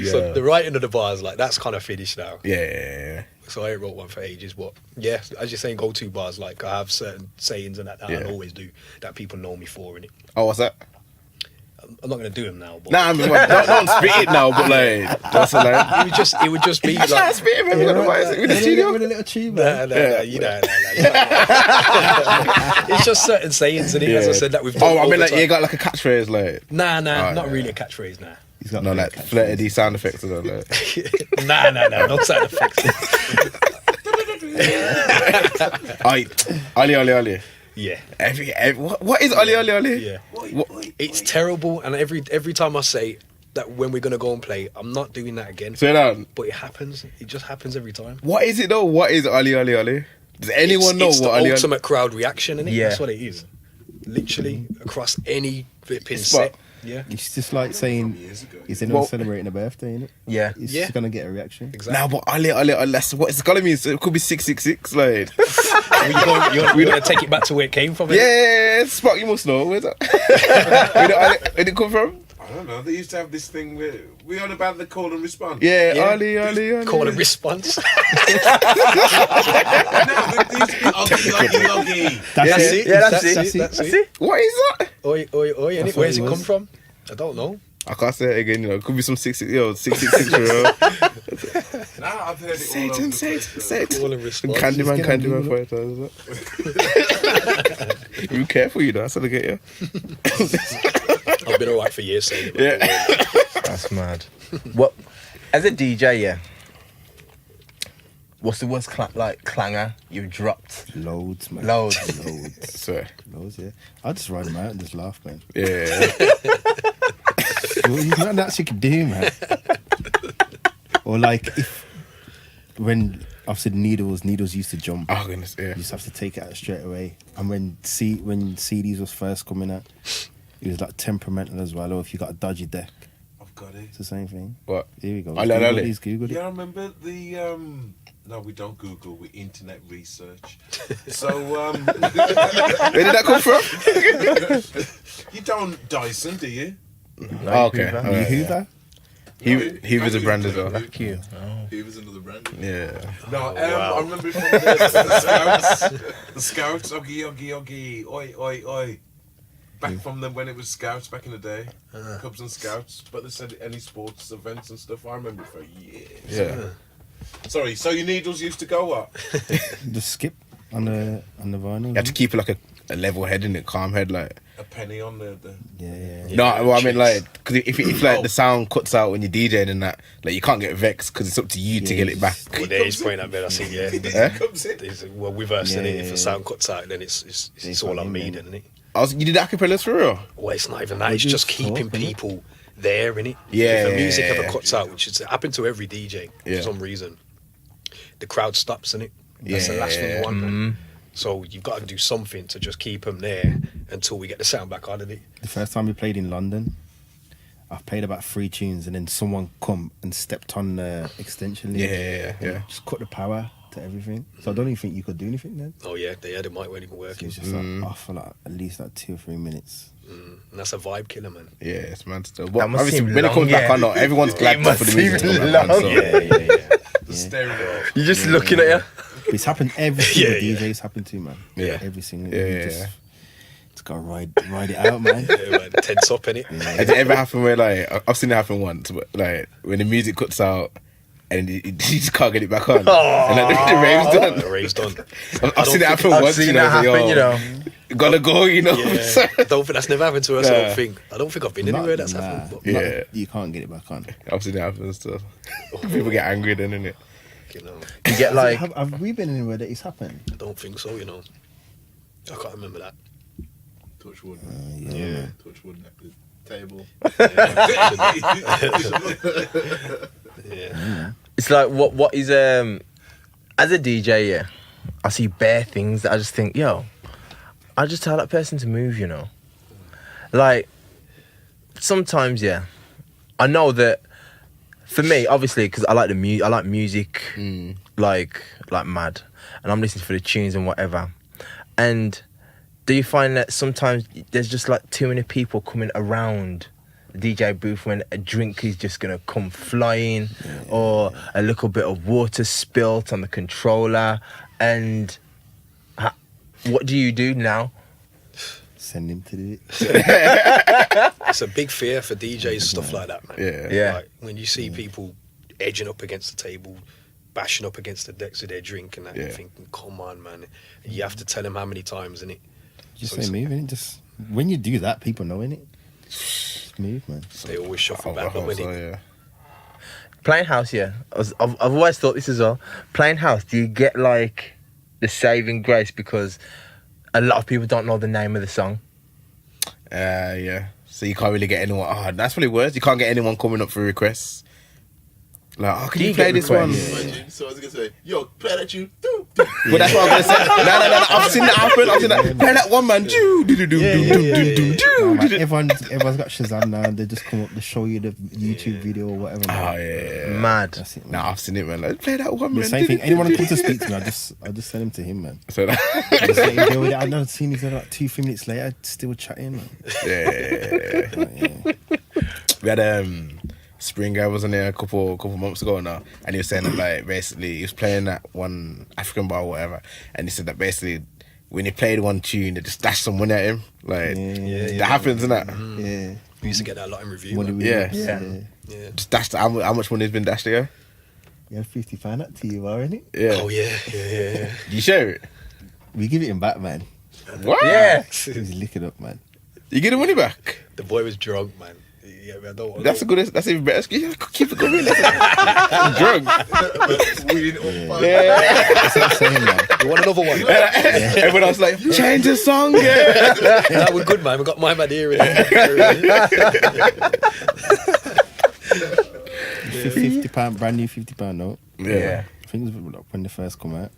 So the writing of the bars, like that's kind of finished now. Yeah. So I ain't wrote one for ages, but yeah, as you're saying, go-to bars, like I have certain sayings and that I always do that people know me for, innit? Oh, what's that? I'm not gonna do them now, but Nah, I mean, don't spit it now, but like, what's it like? it would just be Nah, like, spit it, man. We're gonna buy it in the studio. With a little tube, nah, it's just certain sayings, innit? As I said, that we've done Oh, I all mean, the like, time. you got like a catchphrase, like, Nah, not yeah. really a catchphrase, nah. He's got no, like, flirty sound effects or something. Like. Nah, not sound effects. Ollie. Yeah. What is Ollie? Yeah. It's terrible, and every time I say that when we're gonna go and play, I'm not doing that again. Say that. But it happens. It just happens every time. What is it though? What is Ollie? Does anyone know it's what the Ollie? ultimate crowd reaction, innit? Yeah. That's what it is. Literally across any flipping Spot. set. Yeah. It's just like saying he's celebrating a birthday, innit? Yeah. He's Yeah. just gonna get a reaction. Exactly. Nah, but Ollie, that's what it's gonna mean. So it could be 666, like. You're gonna take it back to where it came from. innit? Yeah, Spock, you must know. Where's that? Where did it come from? I don't know. They used to have this thing where we on about the call and response. Yeah, Yeah. Ollie. Call and response. No, they used to be oggy. That's it. Yeah, that's That's it. it. What is that? Oi, innit? That's Where's what it it come was. from? I don't know. I can't say it again, you know. It could be some 666, bro. Nah, I've heard it all over the place. Satan. Call and response. Candyman, 5 times. You careful, you know. That's how they get you. I've been alright for years saying it. Yeah. That's mad. What? As a DJ, yeah. What's the worst clanger you've dropped? Loads, man. Loads. Swear. Loads, yeah. I'll just ride them out and just laugh, man. Yeah. Well, there's nothing else you can do, man. Or like when obviously needles used to jump. Oh, goodness, yeah. You just have to take it out straight away. And when CDs was first coming out, it was like temperamental as well. Or if you got a dodgy deck, I've got it. it's the same thing. What? Here we go. Ollie. He's Googled Yeah, it. I remember the. No, we don't Google. We internet research. So Where did that come from? you don't Dyson, do you? Oh, okay. Hoover. All right, You yeah. Hoover? He was a brand as well. Cute. He was another brand. Yeah. No, I remember it from the Scouts. The Scouts, oggy, oi. Back from them when it was Scouts back in the day, Cubs and Scouts. But they said any sports events and stuff. I remember it for years. Yeah. Sorry, so your needles used to go up? Just skip on the vinyl. You have to keep it like a level head in it, calm head, like. A penny on the Yeah. No, well, I mean, like, because if like the sound cuts out when you're DJing and that, like, you can't get vexed because it's up to you to Yeah, get it back. Well, there is point at bed. I see. Yeah. Eh? comes in. Well, with us, Yeah, innit? yeah, If yeah. the sound cuts out, then it's all on me, then, innit? You did acapellas for real? Well, it's not even that. We It's do just talk, keeping innit? people there, innit? Yeah, If the music yeah, ever yeah. cuts out, which has happened to every DJ Yeah. for some reason, the crowd stops, innit? That's the last thing you want. Mm-hmm. So you've got to do something to just keep them there until we get the sound back on, innit? The first time we played in London, I played about 3 tunes and then someone come and stepped on the extension lead. Yeah. And just cut the power to everything. So I don't even think you could do anything then. Oh yeah, the mic weren't even It working. was just like off for like at least like 2 or 3 minutes. And that's a vibe killer, man. Yeah, it's mad still. That But must obviously, seem when it long, comes back yeah. on, not everyone's It glad must for the music to seem come back on. long. So. The stereo. You're just looking at you. But it's happened every single Yeah. DJ's happened to, man. Yeah. Every single Yeah. Just gotta ride it out, man. Yeah, man, tense up, innit? Has it ever happened where, like, I've seen it happen once, but like when the music cuts out and you just can't get it back on, and like, the rave's The done. rave's done. I've seen it happen I've once. seen You that know, happen, you know. gotta go. You know. Yeah, I don't think that's never happened to us. Nah. I don't think I've been anywhere that's happened. But, Yeah. You can't get it back on. I've seen it happen still. People get angry then, innit? you know, You get like, Have we been anywhere that it's happened? I don't think so. You know, I can't remember that. Touch wood. Yeah. Touch wood at the table. Yeah. it's like what is as a DJ, yeah, I see bare things that I just think, yo, I just tell that person to move, you know. Like sometimes, yeah, I know that for me, obviously, because I like I like music, like mad, and I'm listening for the tunes and whatever. And do you find that sometimes there's just like too many people coming around the DJ booth when a drink is just gonna come flying, or a little bit of water spilt on the controller, and what do you do now? Send him to do it. It's a big fear for DJs, stuff like that, man. Yeah. Like, when you see people edging up against the table, bashing up against the decks of their drink and that, you're thinking, come on, man. And you have to tell them how many times, innit? Just say move, innit? Just when you do that, people know, innit? Just move, man. They always shuffle back up, innit? Yeah. Playing house, yeah. I've always thought this as well. Playing house, do you get like the saving grace because a lot of people don't know the name of the song? Yeah. So you can't really get anyone. Oh, that's probably worse. You can't get anyone coming up for requests. Like, oh, can you play this one? Imagine, so I was gonna say, yo, play that tune. But that's what I'm gonna say. No. I've seen that happen. I've seen that. Play that one, man. No, man, everyone's got Shazam now, and they just come up to show you the YouTube video or whatever. Man. Oh yeah. Mad. That's it, man. Nah, I've seen it, man. Like, play that one, The man. same thing. Anyone who comes to speak to me, I just send him to him, man. So that, Just let him deal with it. I've never seen him like 2-3 minutes later, still chatting, man. yeah. Like, yeah. We had Spring Guy was on there a couple months ago now, and he was saying that like basically he was playing that one African bar or whatever, and he said that basically when he played one tune, they just dashed some money at him. Like that happens, isn't that? Yeah. We used to get that a lot in review. What do Man. we Yeah. Yeah. Just dashed. How much money has been dashed again? You had £50 up to you, already. Yeah. Oh, yeah. You share it? We give it him back, man. What? Yeah. He's licking up, man. You get the money back? The boy was drunk, man. Yeah, man, I don't want That's a good. That's even better. Keep it going. Drunk. We didn't all Yeah. That's what I'm saying, man. You want another one? Everyone else like change the song. Yeah. Nah, we're good, man. We got my man here. £50, brand new £50 note. Yeah. I think it was when they first come out.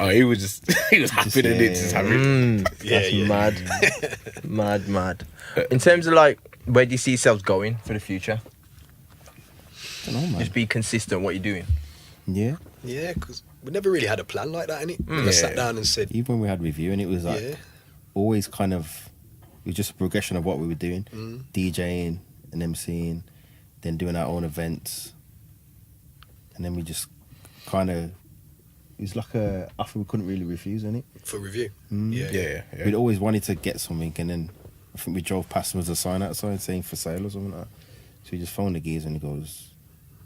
Oh, he was happy that it just happened. That's mad. In terms of like, where do you see yourselves going for the future? I don't know, man. Just be consistent what you're doing. Yeah. Yeah, because we never really had a plan like that, innit? We just sat down and said, Even when we had review, and it was like yeah, always kind of, it was just a progression of what we were doing. DJing and MCing, then doing our own events. And then we just kind of, it was like a offer we couldn't really refuse, innit? for review. Yeah. We'd always wanted to get something, and then I think we drove past him as a sign outside saying for sale or something like that. So we just phoned the geezer and he goes,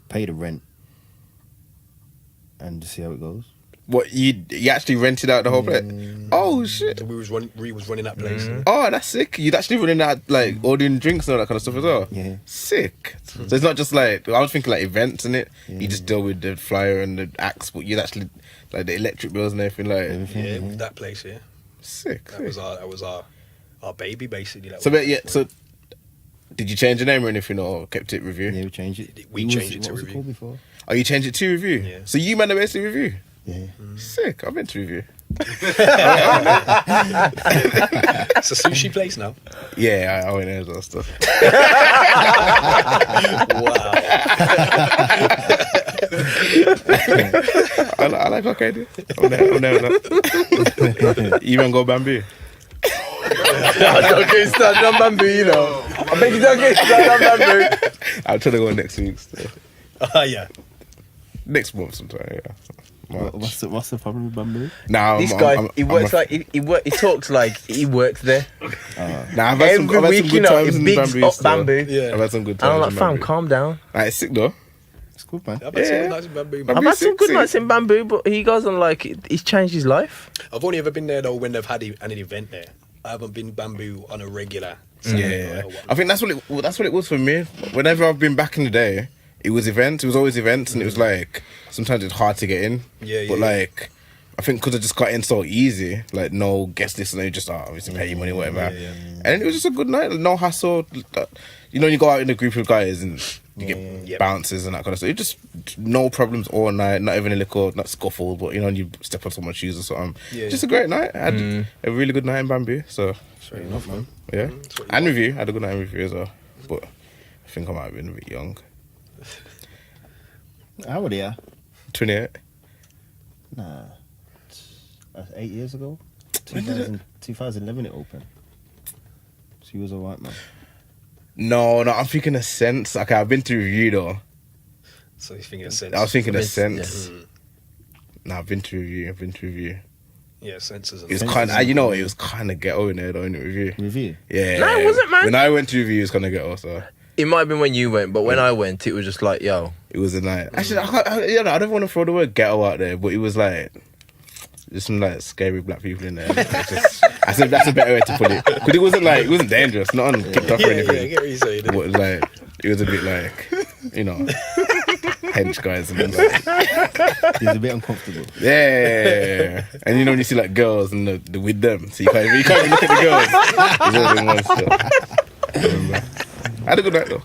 pay the rent and just see how it goes. What you actually rented out the whole place? Oh shit! So we was running that place. Oh, that's sick. You'd actually running out like ordering drinks and all that kind of stuff as well. Yeah. Sick. So it's not just like I was thinking like events in it. You just deal with the flyer and the acts, but you'd actually like the electric bills and everything like. Everything, Yeah, with that place, yeah. Sick. That was our baby, basically. That So, was- but yeah. So, did you change the name or anything, or kept it review? Yeah, we changed it. We It was- changed it to what was review. called before? Oh, you changed it to review. Yeah. So you man are basically review. Yeah. Sick. I've been to review. It's a sushi place now. Yeah, I went there as well stuff. Wow. I like okay, dude. I'm there. You even go bamboo. Don't get started on bamboo, you know. I beg you don't get started on bamboo. I'll try to go next week. So. Yeah. Next month sometime, yeah. March. What's the problem with bamboo? Nah, This guy, he works like he talks like he works there. Nah, I've had Every some good week, you know, times he in bigs bamboo. up still. bamboo. Yeah. I've had some good And times. I'm like, in fam, bamboo. calm down. Nah, it's sick though. It's good, man. I've had Yeah. some nice bamboo. Bamboo I've had some sick, good sick. nights in bamboo, but he goes on like he's changed his life. I've only ever been there though when they've had an event there. I haven't been bamboo on a regular. Yeah. I think that's what it was for me. Whenever I've been back in the day, it was events. It was always events, and it was like sometimes it's hard to get in. Yeah, But yeah. like, I think because I just got in so easy, like no guest list, and then you just obviously pay your money, whatever. And it was just a good night, no hassle. You know, you go out in a group of guys and you get bounces and that kind of stuff. It just no problems all night, not even a little, not scuffle, but you know, you step on someone's shoes or something. Yeah, Just a great night. I had a really good night in bamboo. So Fair enough, man. yeah, that's what you and want. review. I had a good night in review as well, but I think I might have been a bit young. How old are you? 28. Nah. That's 8 years ago. When did it- 2011 it opened. So he was alright, man. No, I'm thinking of Sense. Okay, I've been to review though. So he's thinking of Sense. I was thinking of Sense, Sense. Mm. Nah, I've been to review. Yeah, Sense is. It was kind of, you know, it was kind of ghetto in there though in the review. Review. Yeah. No, it wasn't, man. When I went to review, it was kind of ghetto, so It might have been when you went, but when I went, it was just like, yo. it was a night. Actually, I don't want to throw the word ghetto out there, but it was like there's some like scary black people in there. It's just, I said that's a better way to put it, because it wasn't dangerous, not on kicked off or Yeah, anything. I get what you're saying. But like it was a bit like, you know, hench guys and things like that. He was a bit uncomfortable. Yeah. And you know when you see like girls and the with them, so you can't even look at the girls. It's all in one stuff. I had a good night though.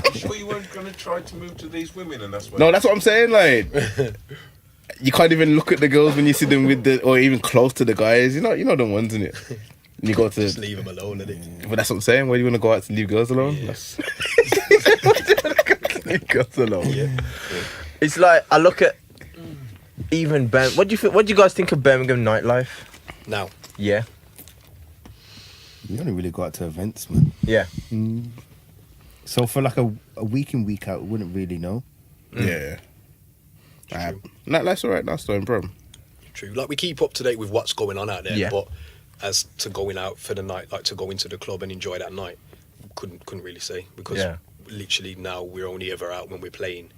I'm sure you weren't going to try to move to these women, and that's why. No, that's what I'm saying. Like, you can't even look at the girls when you see them with or even close to the guys. You know the ones, innit? And you go to. Just leave him alone, innit? But that's what I'm saying. Where do you want to go out to leave girls alone? Yeah. That's... leave girls alone. Yeah. It's like, I look at even what do you guys think of Birmingham nightlife? Now, Yeah. You only really go out to events, man. Yeah. So for like a week in, week out, we wouldn't really know. Yeah. That's alright. That's no problem. true. Like we keep up to date with what's going on out there, Yeah. but as to going out for the night, like to go into the club and enjoy that night, couldn't really say, because Yeah. literally now we're only ever out when we're playing,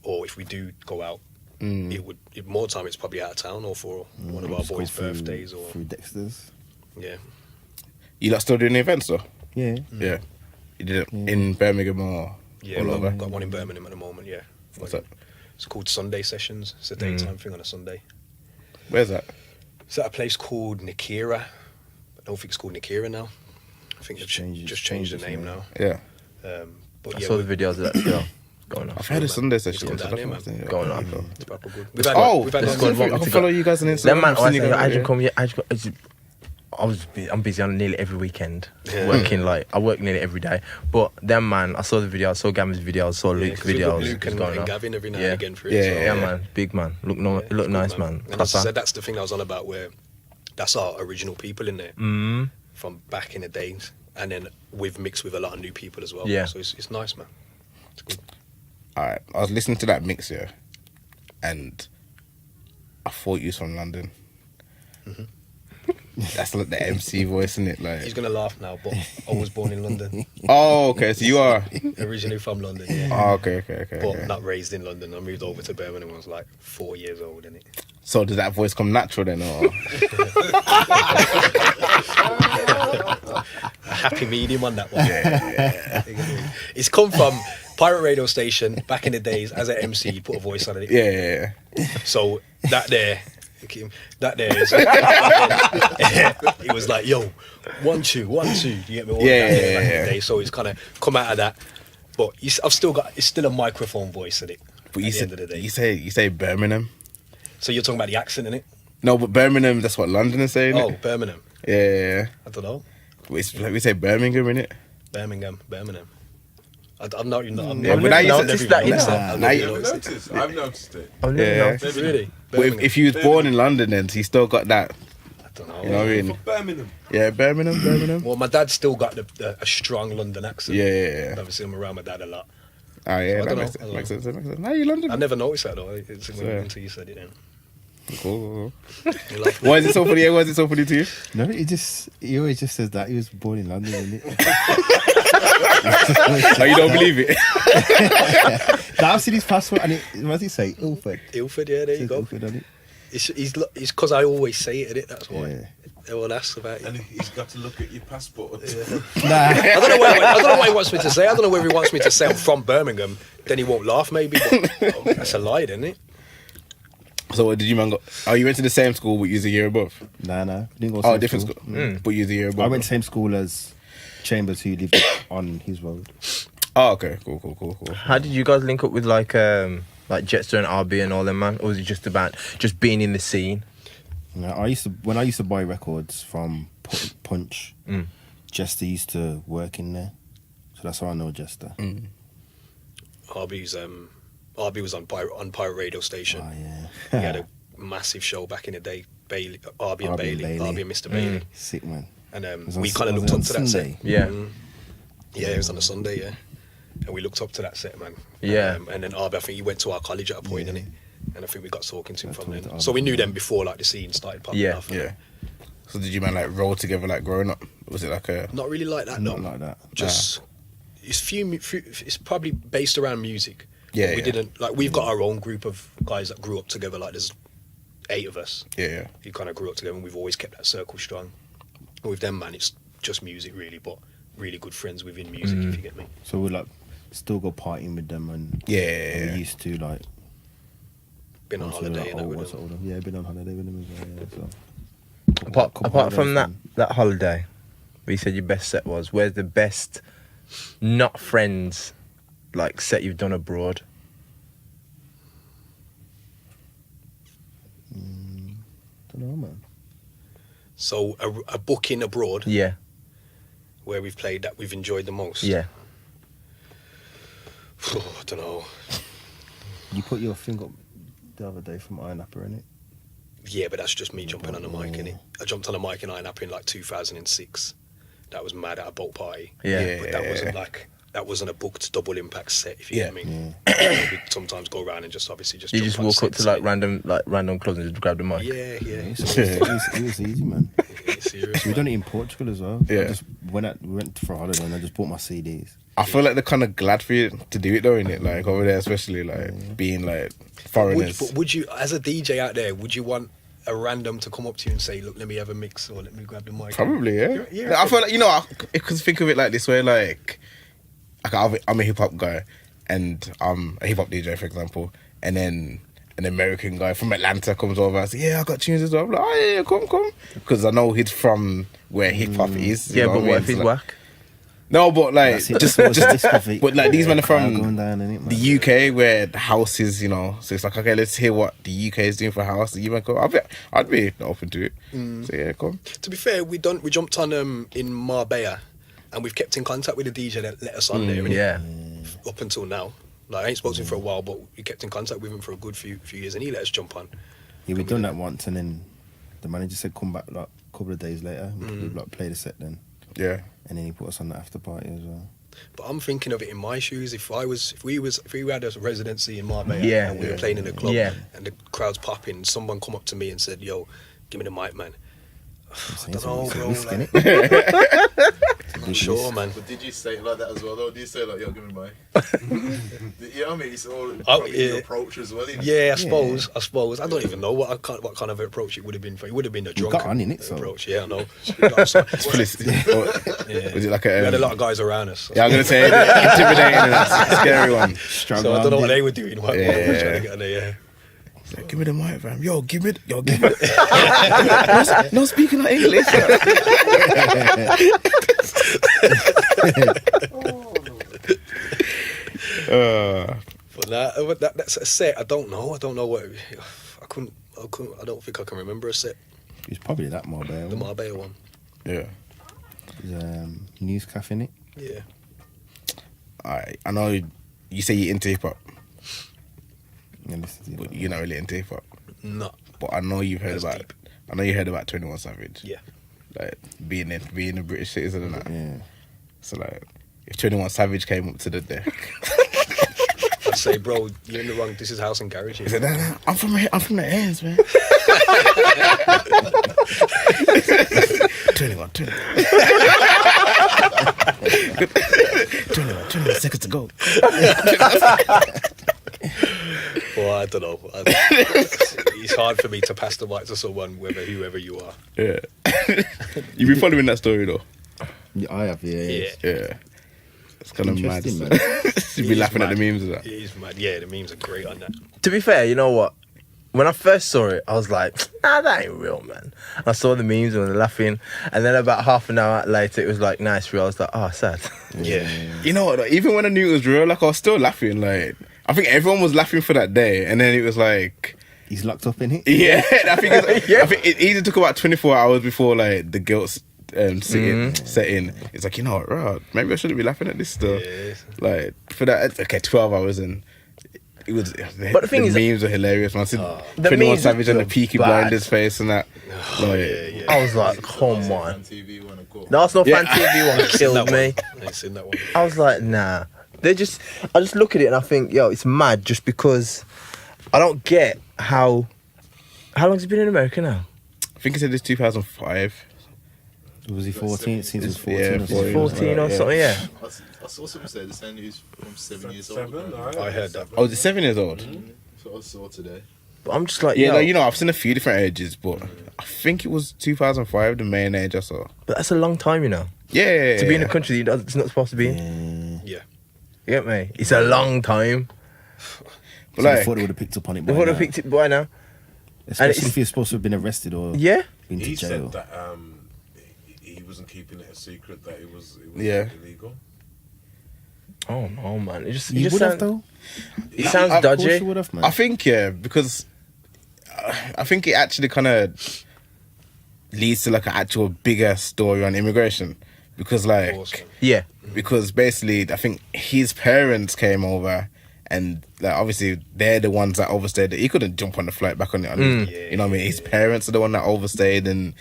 or if we do go out, more time it's probably out of town or for one of our Just go boys' through- birthdays or through Dexter's. yeah. You lot still doing the events though? Yeah. Yeah. You did it in Birmingham or Yeah, all over? we've got one in Birmingham at the moment. Yeah, What's that? It's called Sunday Sessions. It's a daytime thing on a Sunday. Where's that? It's at a place called Nikira. I don't think it's called Nikira now. I think they've just changed the name now. Yeah. But I yeah, saw the videos of that still going on. I've had a Sunday session. It's gone down here, man. Going on. it's proper good. We've had, Oh, we've had let's lots go of- and I can follow you guys on Instagram. Then man, I've seen you guys, Adrian yeah. come. Yeah, I'm busy on nearly every weekend, working like I work nearly every day. But then man, I saw the video, I saw Gavin's videos, saw Yeah, Luke's 'cause we've got videos. Luke It's and, going and on. Gavin every now Yeah. and again for it. Yeah, so, Yeah, man, big man. Look it's nice, good, man. And as I Proper. said, that's the thing I was on about, where that's our original people in there from back in the days, and then we've mixed with a lot of new people as well. Yeah. So it's nice, man. It's good. Alright, I was listening to that mix here, and I thought you was from London. That's like the MC voice, isn't it? He's Like, gonna laugh now, but I was born in London, oh, okay, so you are. originally from London, yeah. Oh, okay. But not raised in London. I moved over to Birmingham when I was like 4 years old, innit? So did that voice come natural then, or? A happy medium on that one. It's come from pirate radio station back in the days as an MC. You put a voice on it. Yeah. So that there is. It was like, yo, 1 2 1 2. You get me? All Yeah, that there yeah, back in yeah. the day. So it's kind of come out of that. But I've still got. It's still a microphone voice in it. But you at the said end of the day. you say Birmingham. So you're talking about the accent in it? No, but Birmingham. That's what London is saying. Oh, Birmingham. Yeah. I don't know. It's like we say Birmingham, innit? Birmingham. I'm not even. I'm Yeah, never but now you noticed said- that. you know. I've Now never you- noticed it. I've noticed it. I've Yeah. never noticed. Really? But if you was born in London, then he still got that. I don't know. You know what I mean? For Birmingham. Yeah, Birmingham. Well, my dad's still got a strong London accent. Yeah. Obviously, I'm around my dad a lot. Oh yeah, I that don't makes know, sense. I Makes don't sense. Makes sense. How you London? I never noticed that though. It's Yeah. until you said it then. Cool. You laughed. Why is it so funny? Yeah, why is it so funny to you? No, he always just says that he was born in London. Isn't it? Oh, you don't believe it? Now I've seen his passport and what does he say? Ilford. Ilford, yeah, there you Says go. Ilford on it. It's because I always say it, innit? That's why. Yeah. Everyone asks about it. And he's got to look at your passport. Nah. I don't know what he wants me to say. I don't know whether he wants me to say I'm from Birmingham. Then he won't laugh, maybe. But that's a lie, isn't it? So what did you man go? Oh, you went to the same school, but you was a year above. Nah. Didn't go to Oh, same different school. But you was a year above. I went to same school as Chambers, who lived on his road. Oh, okay. Cool. How did you guys link up with like Jetster and RB and all them, man? Or was it just about just being in the scene? Yeah, when I used to buy records from Punch, Jester used to work in there, so that's how I know Jester. RB was on Pirate Radio Station. Oh yeah, He had a massive show back in the day. RB and Bailey. RB and Mr. Bailey. sick man. And was on- we kind of was looked it on onto that set. Sunday? Yeah. Yeah, it was on a Sunday, yeah. And we looked up to that set, man. Yeah. And then Arby, I think he went to our college at a point, didn't he? And I think we got talking to him from talked to then. Arby, So we knew yeah. them before, like, the scene started popping Yeah. off. Yeah. So did you man like roll together like growing up? Was it like a? Not really like that, Not no. like that. Just, it's probably based around music. Yeah, We yeah. didn't, like, we've got our own group of guys that grew up together, like, there's 8 of us. Yeah. Who kind of grew up together, and we've always kept that circle strong. And with them, man, it's just music, really, but really good friends within music, if you get me. So we like still go partying with them and Yeah. we used to like Been on once we were, holiday like, and that once with them. older. Yeah, been on holiday with them as well. Yeah, so. Apart from that holidays, that holiday, where you said your best set was, where's the best not friends like set you've done abroad? don't know, man. So a booking abroad Yeah, where we've played that we've enjoyed the most. yeah. I don't know. You put your thing up the other day from Iron Apple, innit? Yeah, but that's just me jumping on the mic, innit? I jumped on the mic in Iron Apple in like 2006. That was mad at a boat party. Yeah. But that wasn't like, that wasn't a booked double impact set, if you Yeah. get me. We'd sometimes go around and just obviously just You jump just on walk up set, to like random clubs and just grab the mic. Yeah. It was easy, man. Serious. We done it in Portugal as well. Yeah. I just we went for a holiday and I just bought my CDs. I feel like they're kind of glad for you to do it though, innit? Like over there, especially like being like foreigners. But would you, as a DJ out there, would you want a random to come up to you and say, look, let me have a mix or let me grab the mic? Probably, yeah. Yeah. I feel like, you know, I could think of it like this way, like I'm a hip hop guy and I'm a hip hop DJ, for example, and then an American guy from Atlanta comes over and says, yeah, I got tunes as well. I'm like, oh yeah, come. Because I know he's from where hip hop is. you Yeah, know but I mean? what if he's Like- whack? No, but like, That's it. just Discovery. but like these men are from going down in it, man. the UK where the house is, you know, so it's like, okay, let's hear what the UK is doing for house. You might go, I'd be open to it. So yeah, come. To be fair, we jumped on in Marbella, and we've kept in contact with the DJ that let us on there. innit? Yeah. Up until now, like I ain't spoken to him for a while, but we kept in contact with him for a good few years, and he let us jump on. Yeah, we done that once and then the manager said come back like a couple of days later. We'd like play the set then. Yeah. And then he put us on the after party as well. But I'm thinking of it in my shoes. If we had a residency in Marbella, Yeah. and we were playing in a club, Yeah. and the crowd's popping, someone come up to me and said, "Yo, give me the mic, man." I don't know, bro. Risk, Like, innit? I'm sure, man. But did you say it like that as well, though? Did you say, like, yo, give me mine? You know what I mean? It's all probably yeah. your approach as well, isn't it? Yeah, I suppose. I don't even know what kind of approach it would have been for. It would have been a drunk got on in it, so. approach. Yeah, I know. Yeah. Was it like a? We had a lot of guys around us. Yeah, I'm gonna say intimidating and that's a scary one. So I don't know what they were doing. What we were trying to get on there, yeah. It's like, give me the mic, fam. Yo, give me. No speaking of English. But that's a set. I don't know what. I don't think I can remember a set. It was probably that Marbella. The Marbella one. Yeah. There's News Cafe in it. Yeah. I know you say you're into hip hop, Yeah, this is it. but you're not really into hip hop. No. But I know you've heard That's about. deep. I know you heard about 21 Savage. Yeah. Like being a British citizen and that. Yeah. So like, if 21 Savage came up to the deck, I'd say, bro, you're in the wrong. This is house and garage. he said, "Nah, I'm from the ends, man." 21 seconds to go. Well, I don't know. It's hard for me to pass the mic to someone, whoever you are. Yeah. You been following that story though? Yeah, I have, yeah. Yeah. It's kind of mad. Interesting, man. You've been laughing at the memes of that. It is mad. Yeah, the memes are great on that. To be fair, you know what? When I first saw it, I was like, nah, that ain't real, man. I saw the memes and they're laughing. And then about half an hour later, it was like, nice, real. I was like, oh, sad. Yeah. You know what? Even when I knew it was real, like I was still laughing. Like I think everyone was laughing for that day, and then it was like, He's locked up in it. yeah. I think it either took about 24 hours before like the guilt set in. It's like, you know what, right? Maybe I shouldn't be laughing at this stuff. Yeah. Like for that, okay, 12 hours and. It was, But the thing is, memes were hilarious. Man, I see the 21 memes Savage and the are Peaky bad. Blinders face and that. Like, Yeah. I was like, come on. TV when I go. The Arsenal Yeah. fan TV one killed me. I ain't seen that one. I was like, nah. I just look at it and I think, yo, it's mad just because I don't get how long's he been in America now? I think he said it's 2005. Was he 14? Since he was 14 Yeah, or something. 14 or something, yeah. I saw someone say the saying he was from 7 years old. 7, alright. I heard that. Oh, is it 7 years old? That's what I saw today. But I'm just like, Yeah, yo, like, you know, I've seen a few different ages, but I think it was 2005, the main age I saw. but that's a long time, you know. Yeah. To be in a country that it's not supposed to be in. Yeah. Yeah. You get me? It's a long time. But So I like, thought they would have picked up on it by They would now. have picked it by now. Especially it's- if you're supposed to have been arrested or Yeah. been to He jail. said that he wasn't keeping it a secret that it was Yeah. illegal. Oh no, man! It just You would have sounds, though? it sounds of Of course dodgy. you would have, man. I think, yeah, because I think it actually kind of leads to like an actual bigger story on immigration. Because like, Awesome. Yeah, because basically I think his parents came over and like obviously they're the ones that overstayed. He couldn't jump on the flight back on it. You know what I mean? His parents are the one that overstayed and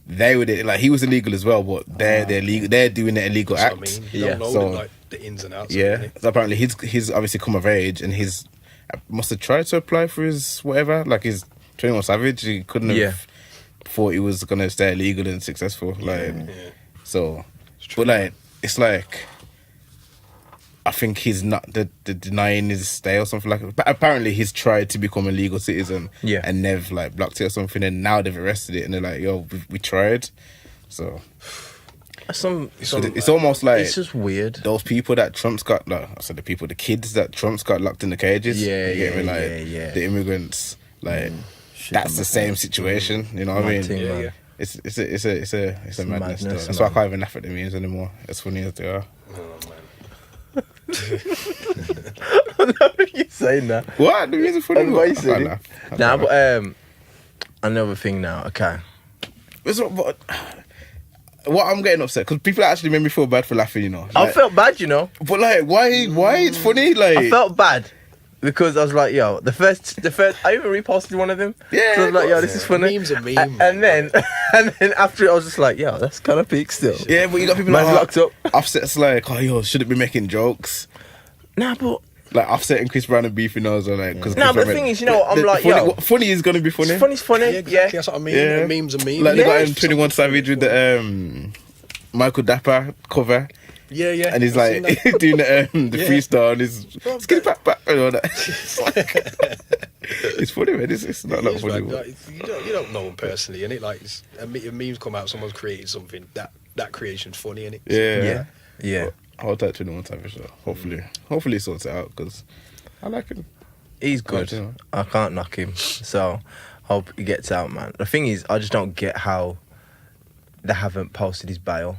they were like, he was illegal as well, but they're illegal. They're doing the illegal That's act. what I mean. You Yeah. don't know So- like the ins and outs. Yeah. Of it. So apparently he's obviously come of age and he's must have tried to apply for his whatever, like his 21 Savage. He couldn't have Yeah. thought he was gonna stay illegal and successful. Like Yeah. so, but like it's like I think he's not the denying his stay or something like that. But apparently he's tried to become a legal citizen, Yeah. and they've like blocked it or something. And now they've arrested it, and they're like, "Yo, we tried." So it's almost like it's just weird. those people that Trump's got, like, I said the kids that Trump's got locked in the cages. Yeah, you get me? yeah, Like, yeah. the immigrants, like Shit, that's I'm the a- same situation. You know what I Mad mean? thing, Yeah, man. yeah. It's a madness. madness, Though. That's why I man. can't even laugh at the memes anymore. As funny as they are. Oh, man. You saying that? What? The memes are funny. Why you I saying can't it? laugh. I Nah, can't laugh. but another thing now. Okay, It's not- what I'm getting upset because people actually made me feel bad for laughing. You know, I Like, felt bad, you know. but like, why it's funny? Like, I felt bad because I was like, yo, the first, I even reposted one of them. Yeah, 'Cause I was like, yo, of this is funny. Meme's a meme, And then, and then after it, I was just like, yo, that's kind of peak still. yeah, but you got people Man's like locked up. Offset's like, oh, yo, shouldn't be making jokes. Nah, but Like Offset and Chris Brown and beefing those are like, because Nah, but the thing is, you know, I'm like, yo, funny is gonna be funny. funny's funny. Yeah, Yeah, exactly. That's what I mean. Yeah. A meme's a meme. Like they Yeah. got 21 Savage with the Michael Dapper cover, yeah, yeah. and he's I've like seen that. doing the Yeah. freestyle and he's skinny back and all that. It's funny, man. It's not It is, funny. man. but- Like, you don't know them personally, and it like a memes come out. Someone's created something that creation's funny, and it. Yeah, yeah. I'll take 21 Savage though. Hopefully he sorts it out because I like him. He's good. Yeah. I can't knock him. So hope he gets out, man. The thing is, I just don't get how they haven't posted his bail.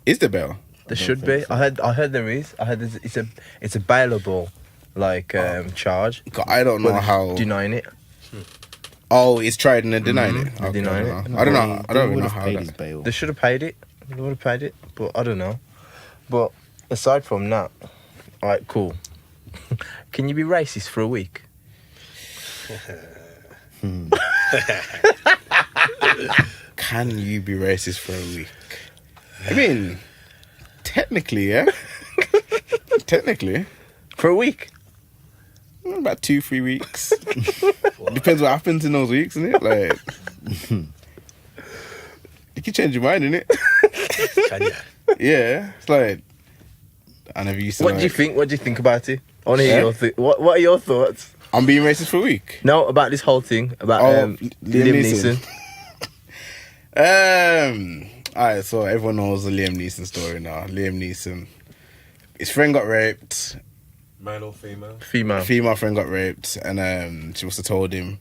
Is the bell? There should be. I heard there is. I heard it's a bailable like charge. I don't know But how. denying it. Oh, he's tried and then denying it. He's denying it. I don't know. I don't even know would've how. paid his That, bail. They should have paid it. They would have paid it, but I don't know. But aside from that, all right, cool. Can you be racist for a week? can you be racist for a week? I mean, technically, yeah. Technically, For a week? about 2-3 weeks. Depends what happens in those weeks, isn't it? Like, you can change your mind, innit? Can you? Yeah, it's like I never used to. What do you like, think? What do you think about it? I want to hear Yeah? your what are your thoughts? I'm being racist for a week. No, about this whole thing about Liam Liam Neeson. Neeson. Alright, so everyone knows the Liam Neeson story now. Liam Neeson, his friend got raped. Male or female? Female. Female friend got raped, and she must have told him,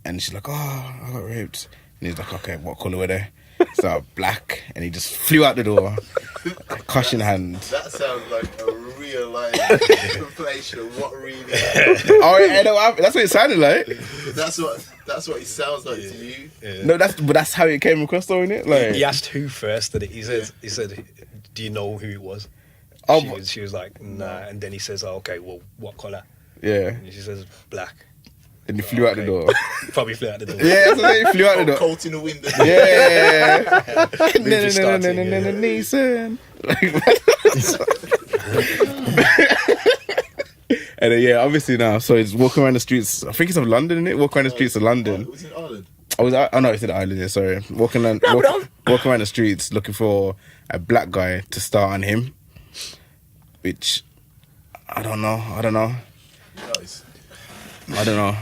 and she's like, "Oh, I got raped," and he's like, "Okay, what colour were they?" So black, and he just flew out the door, cash in hand. That sounds like a real life inflation of what really Oh, yeah, no, that's what it sounded like. That's what it sounds like to you. Yeah. No, that's how it came across, though, innit? Like, He asked who first, did it? He said, "Do you know who it was?" oh, She was like, "Nah," and then he says, "Oh, okay, well, what colour?" yeah. And she says, "Black." Then he flew out the door. Probably flew out the door. Yeah, that's what he flew out the door. Colt in the window. Yeah. Movie starting, yeah. Neeson. And then, yeah, obviously now, so he's walking around the streets. I think it's of London, isn't it? Walking around the streets of London. Was it in Ireland? Oh no, it's in Ireland. Yeah, sorry. Walking around the streets looking for a black guy to start on him, which I don't know. Nice. I don't know.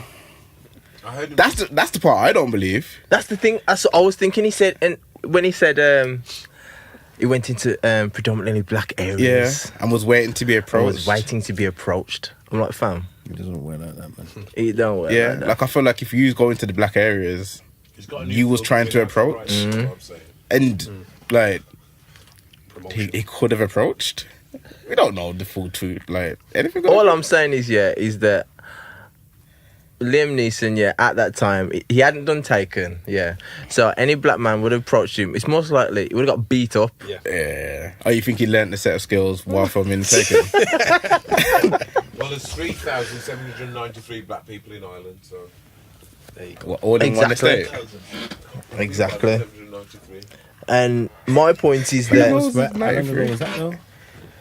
I heard him. That's the part I don't believe. That's the thing. I was thinking. He said, and when he said he went into predominantly black areas. Yeah, and was waiting to be I approached. was waiting to be approached. I'm like, fam, He doesn't wear like that, man. he don't wear Yeah, like that. like I feel like if you go into the black areas, He's got a new you was film trying to coming out, approach. right, that's what I'm saying. And like Promotion. he could have approached. We don't know the full truth. Like anything. could All have- I'm saying is that Liam Neeson, at that time, he hadn't done Taken, So any black man would have approached him. It's most likely he would have got beat up. Yeah. Yeah. Oh, you think he learnt a set of skills while filming Taken? Well, there's 3,793 black people in Ireland, so. There you go. What, all in one Exactly. estate? Exactly. 793. And my point is How that long ago Was that though?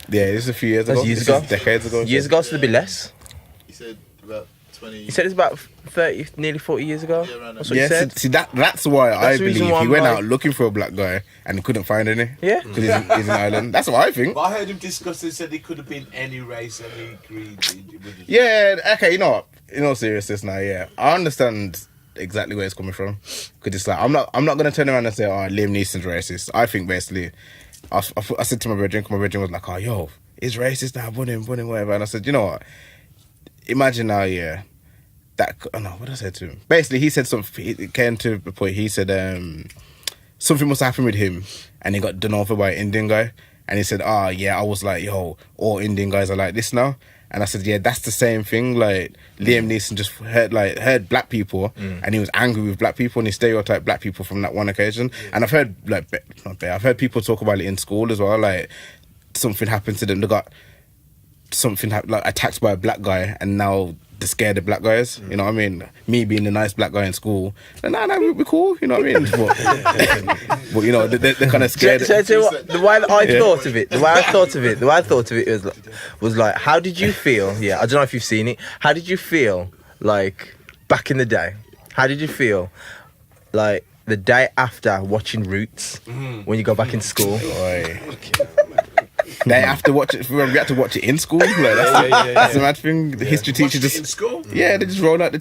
Yeah, this is a few years That's ago. years This ago. is decades ago. years ago, so there'd be less. He said about 20. He said it's about 30, nearly 40 years ago. Yeah, around That's that. what Yeah, he said. see that's why I That's the reason believe why he I'm went like- out looking for a black guy and he couldn't find any. Yeah. Because he's in Ireland. That's what I think. But I heard him discuss it, said he could have been any race, any creed. Yeah, okay, you know what? In all seriousness now, yeah. I understand exactly where it's coming from. Because it's like, I'm not going to turn around and say, oh, Liam Neeson's racist. I think basically, I said to my brethren, was like, oh, yo, he's racist now, bun him, whatever. And I said, you know what? Imagine now, yeah. What did I say to him? Basically, he said something, it came to the point, he said something must happen with him and he got done over by an Indian guy. And he said, I was like, yo, all Indian guys are like this now. And I said, yeah, that's the same thing. Like, Liam Neeson just heard black people and he was angry with black people and he stereotyped black people from that one occasion. And I've heard, I've heard people talk about it in school as well. Like, something happened to them. They got attacked by a black guy and now they're scared of black guys. You know what I mean? Me being the nice black guy in school, nah, we're cool. You know what I mean? But you know, they're kind of scared. So the way that I thought of it, was like, how did you feel? Yeah, I don't know if you've seen it. How did you feel like back in the day? How did you feel like the day after watching Roots when you go back in school? Oi. They have to watch it. We had to watch it in school. Like, that's the mad thing. The history teacher in just school? they just roll out the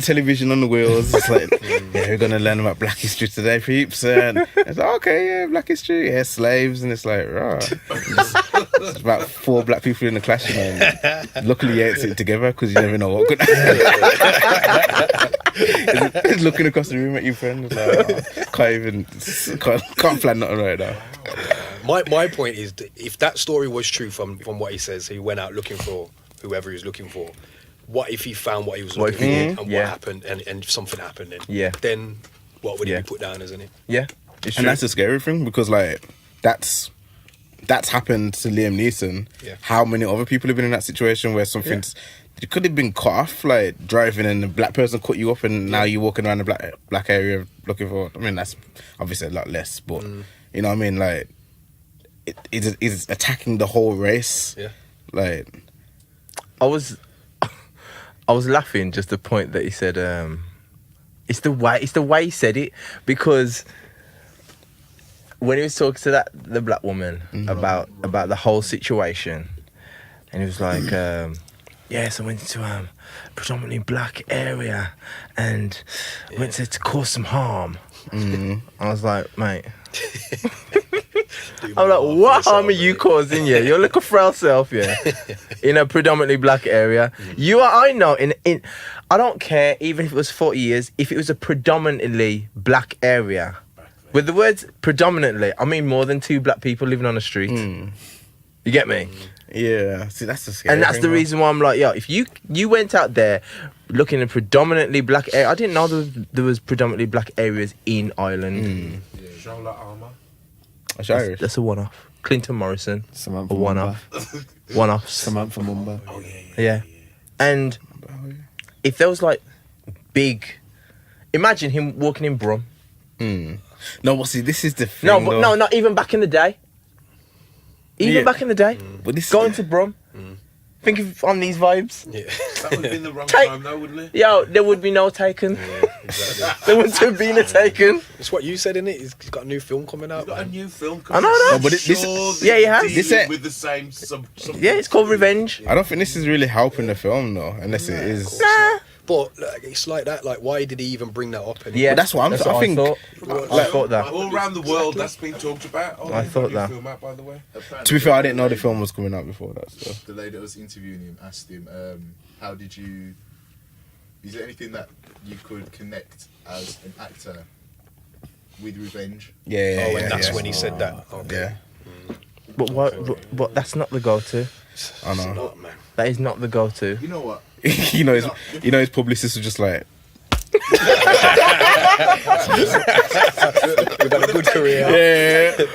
television on the wheels. It's like, we're gonna learn about Black history today, peeps. And it's like, okay, yeah, Black history, yeah, slaves, and it's like, right. It's about 4 black people in the class, you know. And luckily, you ain't sitting together because you never know what could happen. He's looking across the room at your friend. It's like, can't plan nothing right now. My point is, that if that story was true from what he says, he went out looking for whoever he was looking for. What if he found what he was looking for and what happened, and if something happened, then what would he be put down as, isn't it? Yeah, it's And true. that's the scary thing because like that's happened to Liam Neeson. Yeah. How many other people have been in that situation where something's it could have been cut off, like driving and a black person cut you up and now you're walking around the black area looking for. I mean, that's obviously a lot less, but you know what I mean, like it's attacking the whole race. Yeah. Like I was laughing just the point that he said. It's the way he said it, because when he was talking to the black woman about the whole situation, and he was like, yes, I went into a predominantly black area and went to cause some harm. I was like, mate. I'm like, what harm are you causing? Yeah, you're like a frail self, in a predominantly black area. I know, in I don't care, even if it was 40 years, if it was a predominantly black area. With the words predominantly, I mean more than 2 black people living on the street. You get me? yeah, see that's the scary And that's thing, the man. reason why I'm like, if you went out there looking at predominantly black area, I didn't know there was predominantly black areas in Ireland. Shola Armour. That's Irish. That's a one-off. Clinton Morrison, Samantha a one-off. One-offs. Samantha Mumba. Yeah. And if there was like big. Imagine him walking in Brum. No, but see, this is the thing. No, but though. no, not even back in the day. Even Yeah. back in the day, But this going to Brum. Think of on these vibes. Yeah. That would have been the wrong Take- time, though, wouldn't it? Yo, there would be no Taken. Exactly. There wouldn't have been a Taken. It's what you said, innit? He's got a new film coming out. Got a Man. new film. I know that. No, but this- Yeah, he has. Dealing This ain't- with the same. Yeah, it's called Revenge. I don't think this is really helping the film though, unless it is. Nah. But like, it's like that. Like, why did he even bring that up? Yeah, But that's what I'm- I think- thought. I thought that. All around the world, that's been talked about. Oh, I you've thought got a new that. Film out, by the way. To be fair, I didn't know the film was coming out before that. So. The lady that was interviewing him asked him, how did you... Is there anything that you could connect as an actor with Revenge? Yeah. Oh, and that's when he said that. Okay. Yeah, But what? That's not the go-to. I know. Not, man. That is not the go-to. You know what? you know, his publicist was just like, We've had a good career. yeah,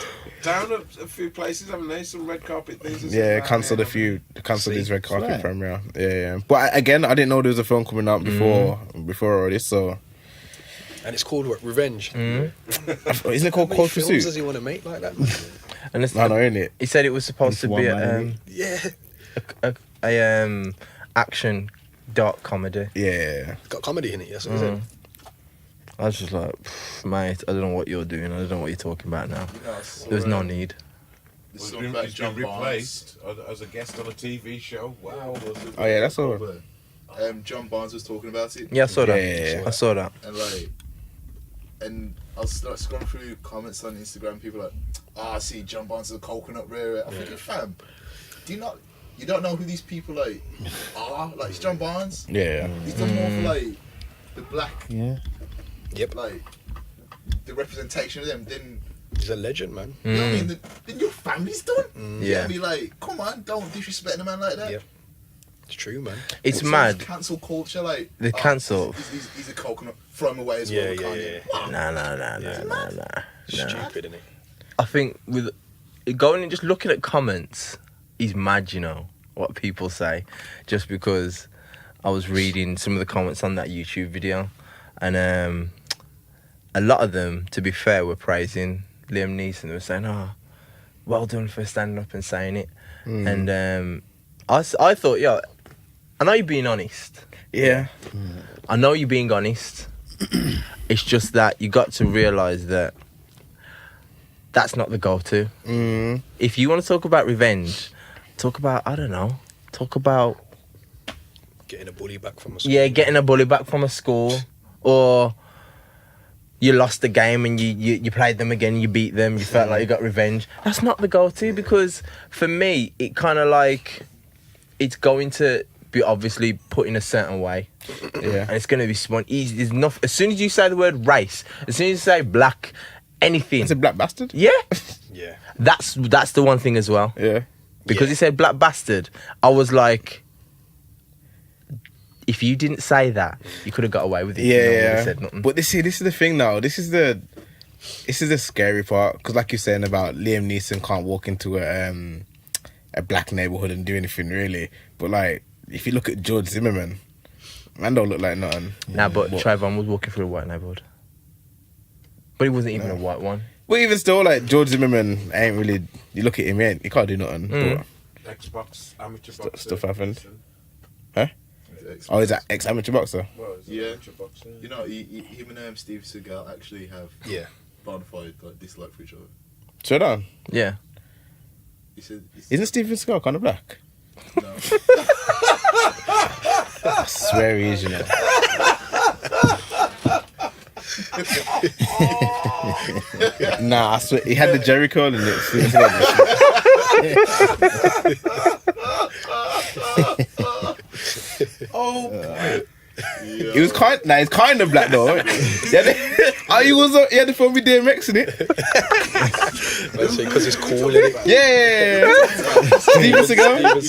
Down a few places, haven't they? Some red carpet things. and yeah, stuff cancelled a like few, cancelled his red carpet Right. premiere. Yeah. But again, I didn't know there was a film coming out before all this. So And it's called what? Revenge. isn't it called How many Cold films Pursuit? does he want to make like that? And it's, I know, ain't it? he said it was supposed It's to one be man, Yeah. a action dark comedy. Yeah. It's got comedy in it, yes, is it? I was just like, mate, I don't know what you're doing. I don't know what you're talking about now. There was no need. There's He's something been, about he's been John Barnes. replaced as a guest on a TV show. Wow. Oh yeah, that's all. John Barnes was talking about it. Yeah, I saw that. Yeah. I saw that. And I was like scrolling through comments on Instagram. People like, I see John Barnes as a coconut rare. I think, fam, you don't know who these people like are? Like, it's John Barnes. Yeah. He's done more for like the black, Yeah. Yep. like the representation of them than He's a legend, man. you know what I mean. Than your family's done. You Yeah. know me, like, come on, don't disrespect a man like that. Yep. It's true, man. It's Also, mad. Cancel culture, like The cancel. He's a coconut. Throw him away as well. Yeah, Kanye. Nah. Stupid, isn't it? I think with going and just looking at comments, he's mad, you know, what people say. Just because I was reading some of the comments on that YouTube video, and a lot of them, to be fair, were praising Liam Neeson. They were saying, "Oh, well done for standing up and saying it." And I thought, yo, I know you're being honest. Yeah. I know you're being honest. It's just that you got to realise that that's not the go-to. If you want to talk about revenge, talk about, I don't know, talk about, Getting a bully back from a school. yeah, getting a bully back from a school, or you lost the game and you played them again, you beat them, you felt like you got revenge. That's not the go-to, because for me, it kind of like, it's going to be obviously put in a certain way. Yeah. And it's going to be spun easy. There's enough. As soon as you say the word race, as soon as you say black, anything. It's a black bastard. Yeah. Yeah. That's the one thing as well. Yeah. Because he said black bastard, I was like, if you didn't say that, you could have got away with it. Yeah, You know, you yeah. said nothing. But this is the thing now. This is the scary part, because like you're saying about Liam Neeson can't walk into a black neighborhood and do anything really. But like, if you look at George Zimmerman, man don't look like nothing. Nah, but Trayvon was walking through a white neighborhood. But he wasn't even a white one. But even still, like George Zimmerman ain't really. You look at him, he can't do nothing. But Xbox amateur boxer. stuff happened. Neeson. Huh? Oh, he's an ex-amateur boxer. Well, he's an Yeah. amateur boxer. You know, him and Steve Seagal actually have Yeah. bona fide like dislike for each other. Shut down. Yeah. He said, Isn't Steven Seagal kind of black? no. I swear he is, you know. Nah, I swear he had the Jerry curl in it. Steven Seagal had the Oh, He was he's kind of black though. He had the film with DMX in it. Because it's cool, isn't it? Yeah. Steven Seagal.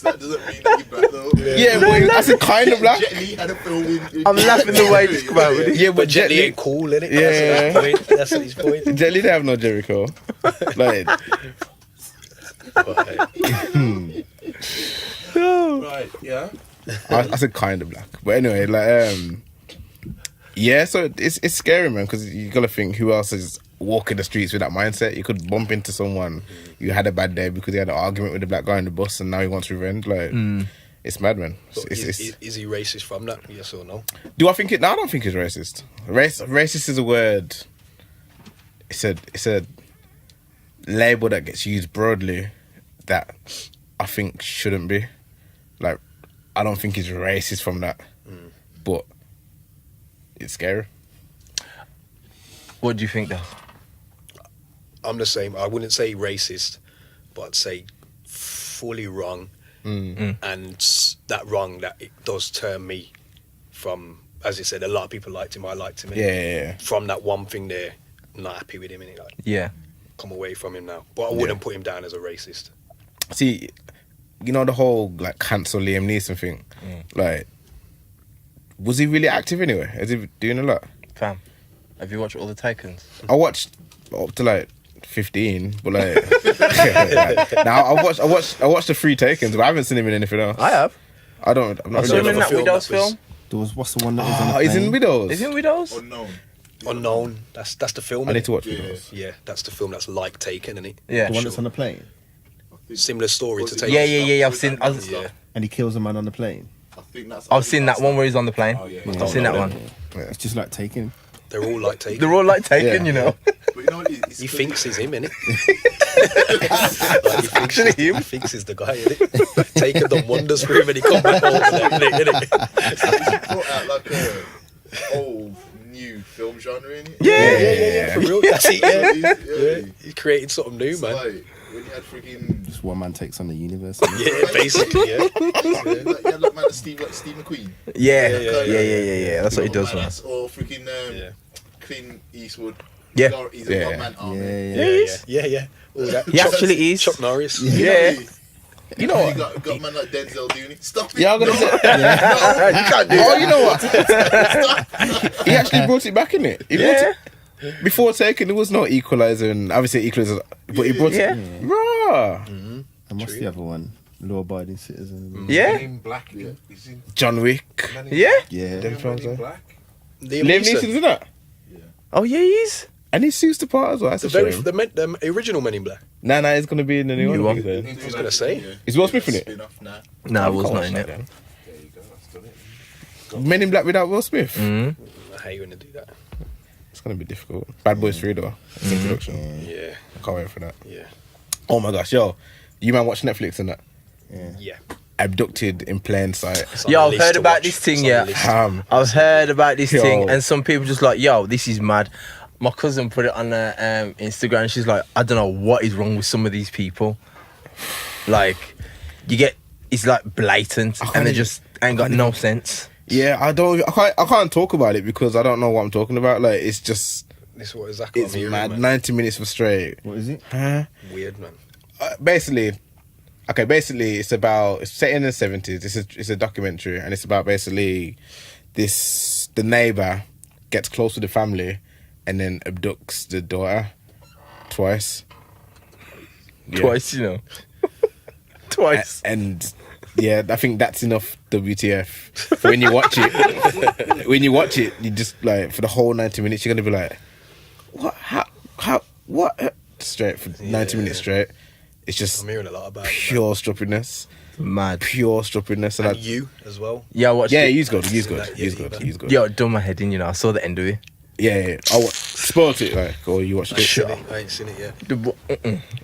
That doesn't mean that you're black though. Yeah, but I said kind of black. Jet Li had a film in I'm laughing the way this come out with it. Yeah, But Jet Li ain't cool, innit? Yeah. That's his point. That's his point. Jelly didn't have no Jericho. Like, right, yeah. I said kind of black, but anyway, like Yeah, so it's scary, man, because you gotta think who else is walking the streets with that mindset. You could bump into someone you had a bad day because he had an argument with the black guy on the bus and now he wants revenge. Like, it's mad, man. But is he racist from that? Yes or no? Do I think it? No, I don't think it's racist. Racist is a word. It's a label that gets used broadly that I think shouldn't be. Like, I don't think he's racist from that, but it's scary. What do you think, though? I'm the same. I wouldn't say racist, but I'd say fully wrong. And that wrong, that it does turn me from, as you said, a lot of people liked him, I liked him. Yeah. From that one thing there, not happy with him, and like, Yeah. come away from him now. But I wouldn't put him down as a racist. See, you know the whole like cancel Liam Neeson thing. Like, was he really active anyway? Is he doing a lot? Fam, have you watched all the Takens? I watched up to like 15, but like now I watched the 3 Takens, but I haven't seen him in anything else. I have. I'm not I saw him really. in that film Widows that was- film. There was what's the one that was on the He's in plane? Widows. Is he in Widows? Unknown. Unknown. That's the film. I innit? need to watch Yeah. Widows. Yeah, that's the film that's like Taken, isn't it? Yeah. The one that's on the plane, Similar story to Was it Taken. Yeah. I've seen. Yeah. and he kills a man on the plane. I think that's. I've seen that one where he's on the plane. Oh, yeah. I've seen that one. It's just like taking. They're all like Taken. They're all like Taken, Yeah. you know. But you know what? It's He good. thinks he's him, innit? Like, actually him. He thinks he's the guy, innit? Taken done wonders for him and he come back over there, innit? It's brought out like a old new film genre in it. Yeah. For real, that's it, yeah. Yeah. He's created something new, It's man. like when you had freaking. Just one man takes on the universe. Yeah, basically, yeah. Like, you had like man, Steve McQueen. Yeah. That's what he does, man. Or freaking Yeah. Clint Eastwood. Yeah. He's a Yeah. one-man army. Yeah. All that. He actually is. Chuck Norris. Yeah. You know You what? got man like Denzel doing it. Stop it. Yeah, I'm gonna say. You can't do Oh, that. you know what? He actually brought it back, innit? He brought it. Before Taken, there was no Equalizer, and obviously Equalizer, but he brought Yeah. it. Raw. And what's the other one? Law-abiding citizen. Yeah. Men in Black. He's in John Wick. Men in Yeah. Yeah. Them films, Men in eh? Black. Liam Liam Neeson. Neeson's in that. Oh yeah, he is. And he suits the part as well. That's The, a very, shame. the original Men in Black. Nah, he's gonna be in the new New one. one. Then. I was gonna say. Is Will Smith in it? Spin-off, nah. No, I was Come not on, in it. then. There you go. That's done it. Men in Black without Will Smith. Mm. I hate when they do that. It's gonna be difficult. Bad Boys 3 though. It's in production. Yeah. I can't wait for that. Yeah. Oh my gosh, yo, you man watch Netflix and that? Yeah. Abducted in plain sight. It's on Yo, the I've list heard to about watch. this thing, It's on the yeah. list. I've heard about this Yo. thing, and some people just like, yo, this is mad. My cousin put it on Instagram, and she's like, I don't know what is wrong with some of these people. Like, it's like blatant, and they just ain't got no sense. Yeah, I can't talk about it because I don't know what I'm talking about. Like, it's just, This is what exactly it's I'm hearing, mad. man. 90 minutes for straight. What is it? Weird, man. Basically, it's set in the 70s. It's a documentary, and it's about basically the neighbor gets close to the family and then abducts the daughter twice. Yeah. Twice, you know. Twice. And yeah, I think that's enough WTF. When you watch it, you just like for the whole 90 minutes, you're gonna be like, what? How? What? Straight for 90 minutes straight. It's just I'm hearing a lot about it. pure stupidness. Mad. Pure stupidness. And And I, you as well. Yeah, I watched yeah, it. he's good. He's seen good. that, He's yeah, good. either. He's good. Yo, it done my head in, you know. I saw the end of it. Yeah. I spoiled it. Like, or you watched it. I ain't seen it yet.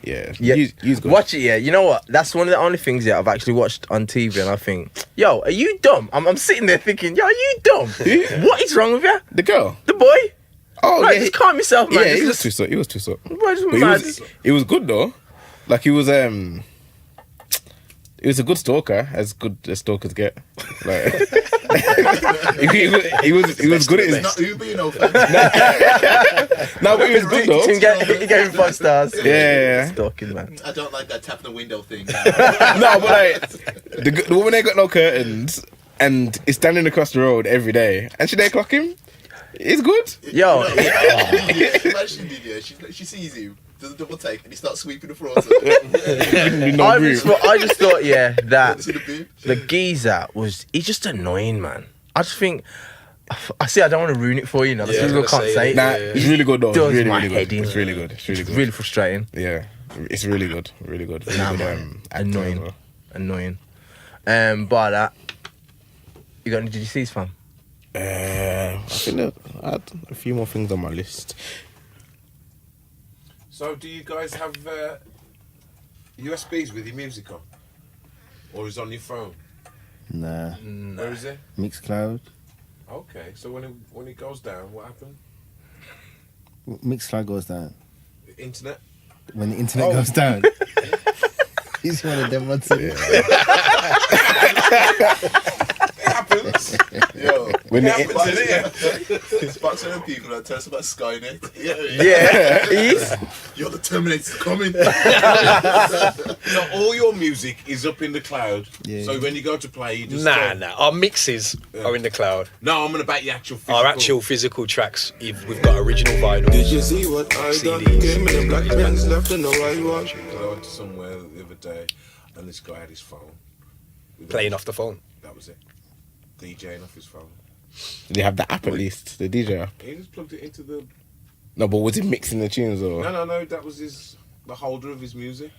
Yeah. Yeah, He's good. watch it. Yeah, you know what? That's one of the only things that I've actually watched on TV, and I think, yo, are you dumb? I'm sitting there thinking, yo, are you dumb? What is wrong with you? The girl. The boy? Oh Right, yeah. just calm yourself, man. Yeah, This he is was too so. He was too so. Boy, just But mad. it was good though. Like he was he was a good stalker, as good as stalkers get. Like he was good at It's his. not Uber, you know, fam. No, but he was good though. He gave him 5 stars. Yeah. Stalking, man. I don't like that tapping the window thing. No, but like the woman ain't got no curtains and is standing across the road every day, and she didn't clock him. It's good. Yo, Imagine video. She sees you, does a double take, and he starts sweeping the floor. No I grief. just thought, yeah, that See the boob? the geezer he's just annoying, man. I just think I see. I don't want to ruin it for you. Now, Yeah, I was people gonna can't say, say it. Nah, it's really good though. It's Does really, my really head good. in. It's really good. It's really It's good. really frustrating. Yeah, it's really good. Really good. Really Nah, good, man. actor as Annoying. well. Annoying. But you got any GDCs, fam? I think that I had a few more things on my list. So, do you guys have USBs with your music on, or is it on your phone? Nah. Where is it? Mixcloud. Okay, so when it goes down, what happened? Mixcloud goes down. Internet. When the internet Oh. goes down. He's one of them ones. It happens. Yo, When It the, happens, innit? it's back to them people that tell us about Skynet. Yeah, it is. Yo, the Terminator's coming. So all your music is up in the cloud. Yeah. So when you go to play, you just Nah, go, nah. Our mixes are in the cloud. No, I'm gonna back the actual. Physical. Our actual physical tracks, we've got original vinyl. Did you see what I got? CDs. Came in the black pants, left in the white one. I went to somewhere the other day, and this guy had his phone. Playing off the phone. That was it. DJing off his phone. they have the app at least, the DJ app. He just plugged it into the. No, but was he mixing the tunes or? No. That was the holder of his music.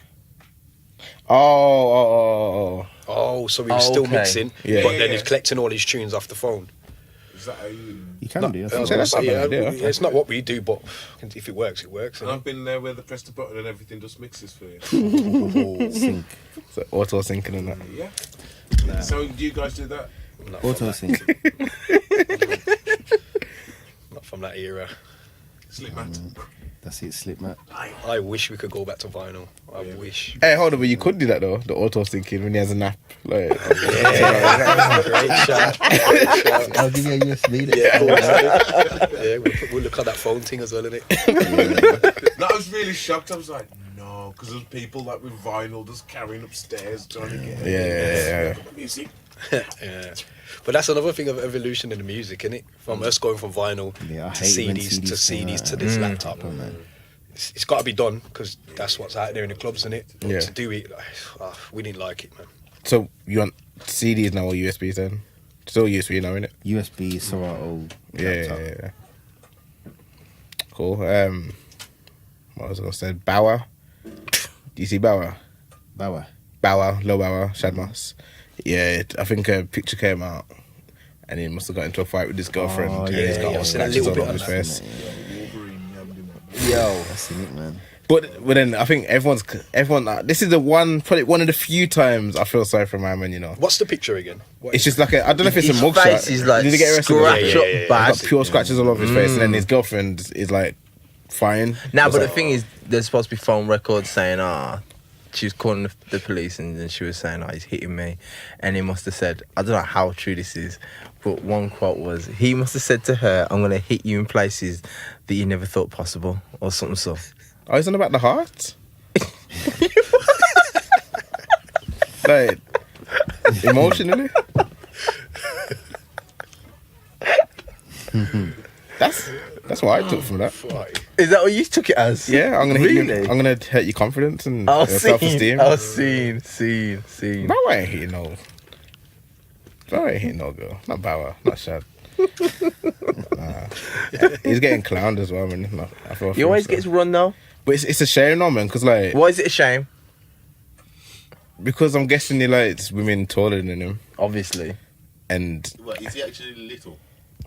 Oh. Oh, so he was still Okay. mixing, Yeah. but then Yeah. he's collecting all his tunes off the phone. Is that how you? You can do. I That's was Yeah, gonna that's not say, a bad idea. it's not what we do, but if it works, it works. And innit? I've been there where they press the button and everything just mixes for you. sync. So auto syncing and that. Yeah. So do you guys do that? Not Auto sync. Not from that era. Slip mat. That's it, slip mat. I wish we could go back to vinyl. I wish. Hey, hold on, but you could do that though. The auto syncing when he has a nap, like. Great shot. I'll give you a USB then. Yeah, cool. Yeah, we'll look at that phone thing as well, innit? No, I was really shocked. I was like, no, because there's people like with vinyl just carrying upstairs trying to get Yeah. music. Yeah. But that's another thing of evolution in the music, innit? From us going from vinyl Yeah, I to hate when CDs to CDs came CDs out. to this laptop. Oh, man. It's got to be done because that's what's out there in the clubs, innit? But Yeah. to do it, we didn't like it, man. So you want CDs now or USBs then? Still USB now, innit? USB, Serato. laptop. Yeah. Cool. What was I gonna say? Bauer. Do you see Bauer? Bauer. Low Bauer, Shadmas. Yeah, I think a picture came out, and he must have got into a fight with his girlfriend. Oh, and he's yeah, got yeah, all I've seen a scratches little all bit over on his that. face. Wolverine, you haven't done that. Yo, I've seen it, man. But then I think everyone. This is probably one of the few times I feel sorry for my man. You know, What's the picture again? What it's is just like I don't know if it's His a mugshot. face is like Did he get arrested? scratch Yeah, up yeah, yeah. He's bad. got pure scratches all over his face, and then his girlfriend is like fine. Now, It's but the like, thing is, there's supposed to be phone records saying, she was calling the police and then she was saying, he's hitting me. And he must have said, I don't know how true this is, but one quote was, he must have said to her, I'm going to hit you in places that you never thought possible, or something so. Oh, it's not about the heart. Like emotionally. That's what I took from that. Right. Is that what you took it as? Yeah, I'm gonna hit you. Really? I'm gonna hurt your confidence and I your was self-esteem. seen. No, I ain't hitting no. No, I ain't hitting no girl. Not Bauer. Not Shad. Nah. He's getting clowned as well, man. No, I feel for He always him, gets so. run though. But it's a shame, no, man, because like Why is it a shame? because I'm guessing he likes women taller than him, Obviously. and What, is he actually little?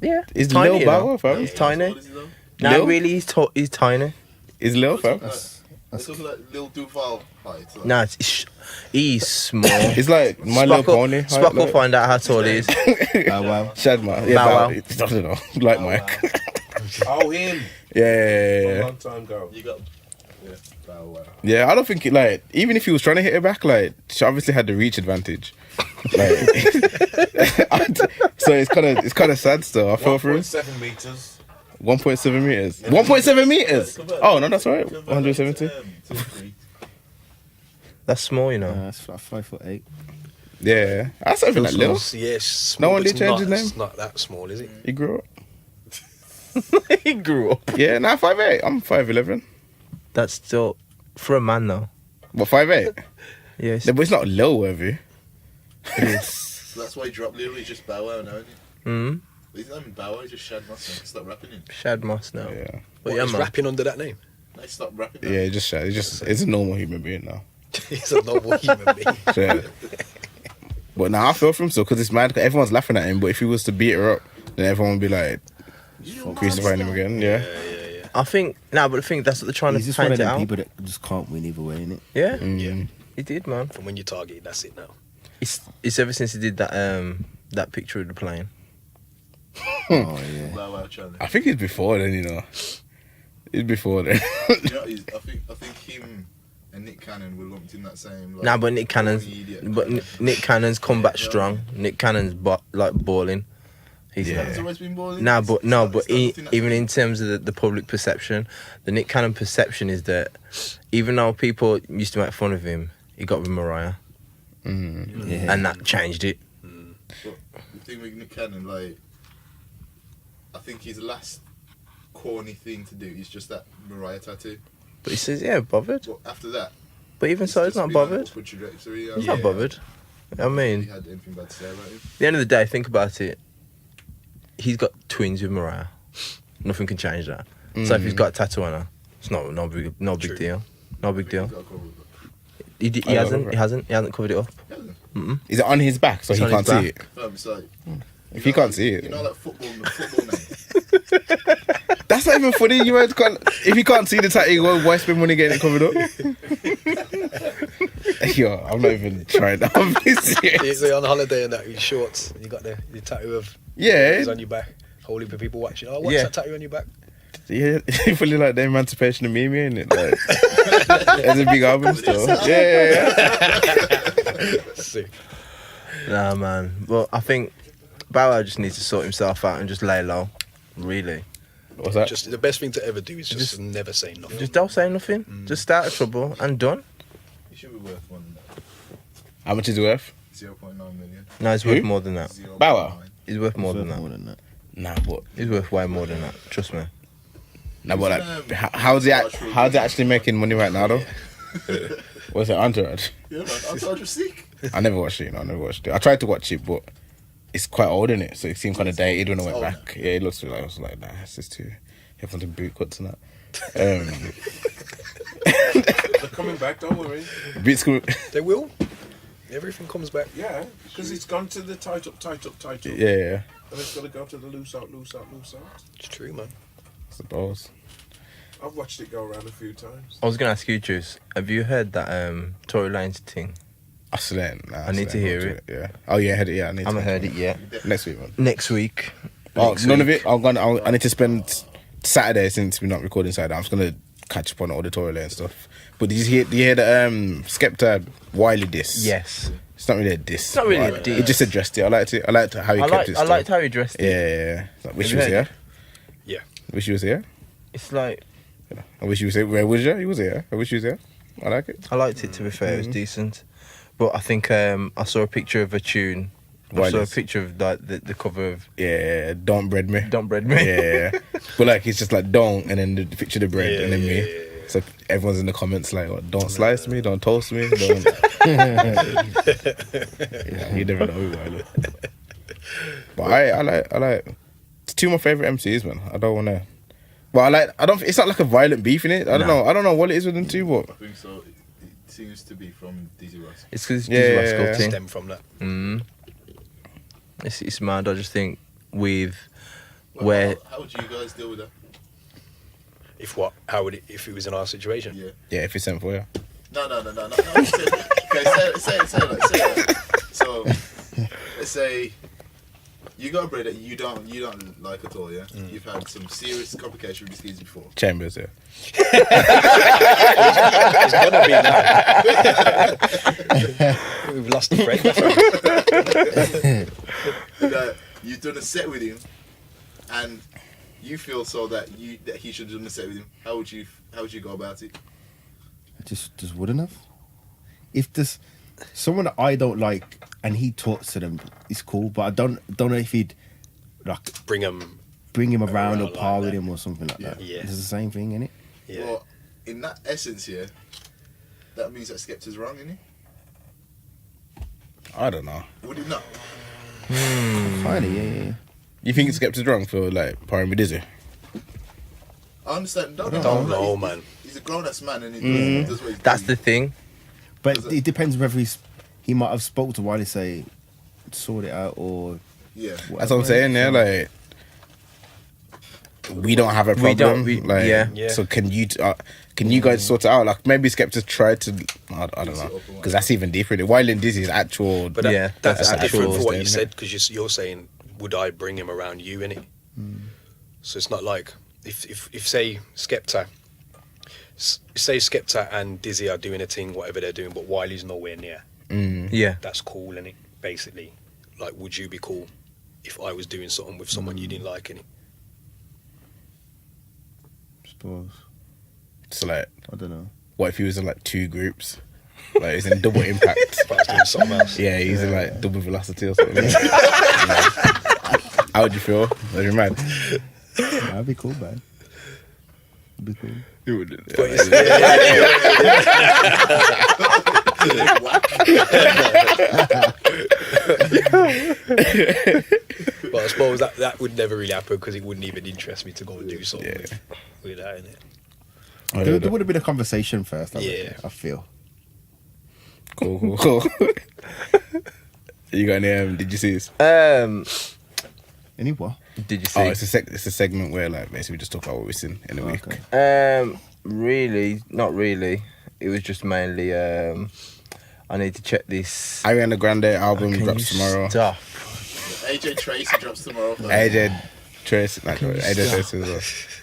Yeah. is tiny, Lil you know. Bauer, fam? He's How tiny. tall is he though? No, Lil? really, he's tiny. Is Lil, fam? It's sort of like Lil Duval height. Like. No, he's small. It's like My Little Pony. height, Spock will like. find out how tall he is. Bow Wow. Shad, man. Yeah, Bow Wow. I don't know. Like Mike. Oh, him. Yeah. A long time ago. You got. Yeah. Bow Wow. Yeah, I don't think even if he was trying to hit her back, she obviously had the reach advantage. Like, so it's kind of sad still. I feel for him. 1.7 meters. 1.7 meters. 1.7 meters. Oh no, that's right. 170. That's small, you know. That's like 5'8". Yeah, that's something like little. Yes. No one but did change his name? It's not that small, is it? He grew up. He grew up. Yeah, now 5'8". I'm 5'11". That's still for a man though. What 5'8"? Yes. Yeah, but it's not low, worthy. So that's why he dropped Lil. He's just Bow Wow now, isn't he? His name Bow Wow, just Shad Moss. Stop rapping him. Shad Moss now. Yeah. But What, yeah, he's man. rapping under that name? No, stop rapping. Yeah, just it's a normal human being now. He's a normal human being. Yeah. But now I feel for him so because it's mad. 'Cause everyone's laughing at him. But if he was to beat her up, then everyone would be like crucifying him again. Yeah. I think but I think that's what they're trying He's to just one paint of it them out. people that just can't win either way, innit? Yeah, Mm. he did, man. From when you target, that's it now. It's ever since he did that picture of the plane. Oh yeah. Bow Wow challenge. I think it's before then, you know. It's before then. You know, I think him and Nick Cannon were lumped in that same. Like, Nah, but Nick Cannon's idiot. Nick Cannon's come back strong. Nick Cannon's balling. He's Yeah. It's always been balling. Nah, It's but not he, nothing that's- even in terms of the public perception, the Nick Cannon perception is that even though people used to make fun of him, he got with Mariah, Yeah. and that changed it. But the thing with Nick Cannon, like, I think his last corny thing to do is just that Mariah tattoo. But he says, yeah, bothered. But after that, But even so, he's just not been on an bothered. upward trajectory. He's not bothered. I He mean, had anything bad to say about him. at the end of the day, think about it. He's got twins with Mariah. Nothing can change that. So if he's got a tattoo on her, it's no big True. deal. No big deal. He's got a cover with He I love hasn't. it. He hasn't covered it up. it. Hasn't Is it on his back so It's he on can't his see it? back. Fam, it's like, If he can't see it, you know, like football name. that's not even funny. You can't. If you can't see the tattoo, why spend money getting it covered up? Yo, I'm not even trying. I'm being serious. So you're on holiday and that, in shorts, and you got the tattoo of Yeah, is on your back. Whole heap of people watching. Oh, what's Yeah. that tattoo on your back? yeah. Fully like the emancipation of Mimi, ain't it? Like, it's a big album still. Yeah. Sick. Nah, man. Well, I think Bow Wow just needs to sort himself out and just lay low. Really. What's that? Just the best thing to ever do is just never say nothing. Just don't say nothing. Just stay out of trouble and done. He should be worth more than that. How much is it worth? 0.9 million. No, he's worth Who? more than that. 0.9. Bow Wow? He's worth more It's than worth that. more than that. Nah, but He's worth way more than that. Trust me. but like, how's he actually making money right now though? What's it, Entourage? Yeah, man, I'm so just sick. I never watched it. I never watched it. I tried to watch it, but it's quite old, isn't it? So it seemed kind of dated when I went old back. Yeah, it looks like I was like, nah, it's just too. Everyone's in boot cuts and that. They're coming back, don't worry. Beat school. They will. Everything comes back. Yeah, because it's gone to the tight up. Yeah, And it's got to go to the loose out. It's true, man. I suppose. I've watched it go around a few times. I was gonna ask you, Juice. Have you heard that Tory Lanez thing? I swear. Nah, I need to hear it. Yeah. Oh yeah, I heard it. Yeah, I need. I haven't to heard it yet. Next week, man. Next week. Oh, Next none of week. it. I need to spend Saturday since we're not recording Saturday. I'm just gonna catch up on all the Tory and stuff. But did you hear the Skepta Wiley diss? Yes. It's not really a diss. It's not really a but diss. He just addressed it. I liked it. I liked how he kept it. I liked how he dressed it. Yeah. Like, wish Have he was you heard here. Yeah. Wish he was here. It's like I wish he was here. Where was you? He was here. I wish he was here. I like it. I liked it, to be fair. It was decent. But I think I saw a picture of a tune. I saw a Wiley's. picture of like the cover of Yeah. Don't bread me. Don't Bread Me. Yeah. But like it's just like don't and then the picture of the bread Yeah, and then yeah, me. yeah, yeah. So everyone's in the comments like, oh, don't slice me, don't toast me, don't. Yeah, you never know who I look. But I like. It's two of my favorite MCs, man. I don't wanna. Well, I don't. It's not like a violent beef in it. I don't know. I don't know what it is with them two, but I think so. It seems to be from Dizzy Rascal. It's because it's Yeah, just yeah, Rascal yeah. thing. Stem from that. It's mad. I just think with Well, where how would you guys deal with that? If what? How would it? If it was in our situation? Yeah. yeah, if it's sent for you. No. Okay, say it. So, let's say you got a bread that you don't like at all. Yeah. You've had some serious complication with this geezer before. Chambers, yeah. It's gonna be now. We've lost a friend. That you've done a set with him, and you feel so that he should have done a set with him. How would you go about it? Just wouldn't have. If there's someone that I don't like and he talks to them, it's cool. But I don't know if he'd like Bring them. bring him around or like par with that. him or something like that. Yeah. It's the same thing, isn't it? Yeah. Well, in that essence here, that means that Skepta's wrong, isn't I don't know. he? Would it not? Kinda, yeah. You think Skepta's wrong for like powering with Dizzy? I understand. Don't know, man. He's a grown-ass man and he does what he's That's doing. the thing. But it depends whether he might have spoke to Wiley, say, sort it out, or Yeah. That's what I'm saying. Yeah, like we don't have a problem. Yeah. So can you guys sort it out? Like maybe Skepta's tried to. I don't know, because that's even deeper. Wiley and Dizzy's actual. But that's that's different actual for what you thing, said, because you're saying, would I bring him around you, innit? So it's not like if say Skepta and Dizzy are doing a thing, whatever they're doing, but Wiley's nowhere near. Yeah. That's cool, innit? Basically, like, would you be cool if I was doing something with someone you didn't like, innit? suppose. So like, I don't know. what if he was in like two groups? Like he's in double impact. If I was doing something else. Yeah, he's in like double velocity or something. How would you feel? Are you mad? That'd be cool, man. That'd be cool. But it's, but I suppose that would never really happen, because it wouldn't even interest me to go and do something with that, innit? There would have been a conversation first. I feel. Cool. You got any? Did you see this? Any what? Did you see? Oh, it's a segment where like basically we just talk about what we've seen in the week. Really, not really. It was just mainly. I need to check this. Ariana Grande album drops tomorrow. Stop. AJ Tracy drops tomorrow. AJ Tracy as well.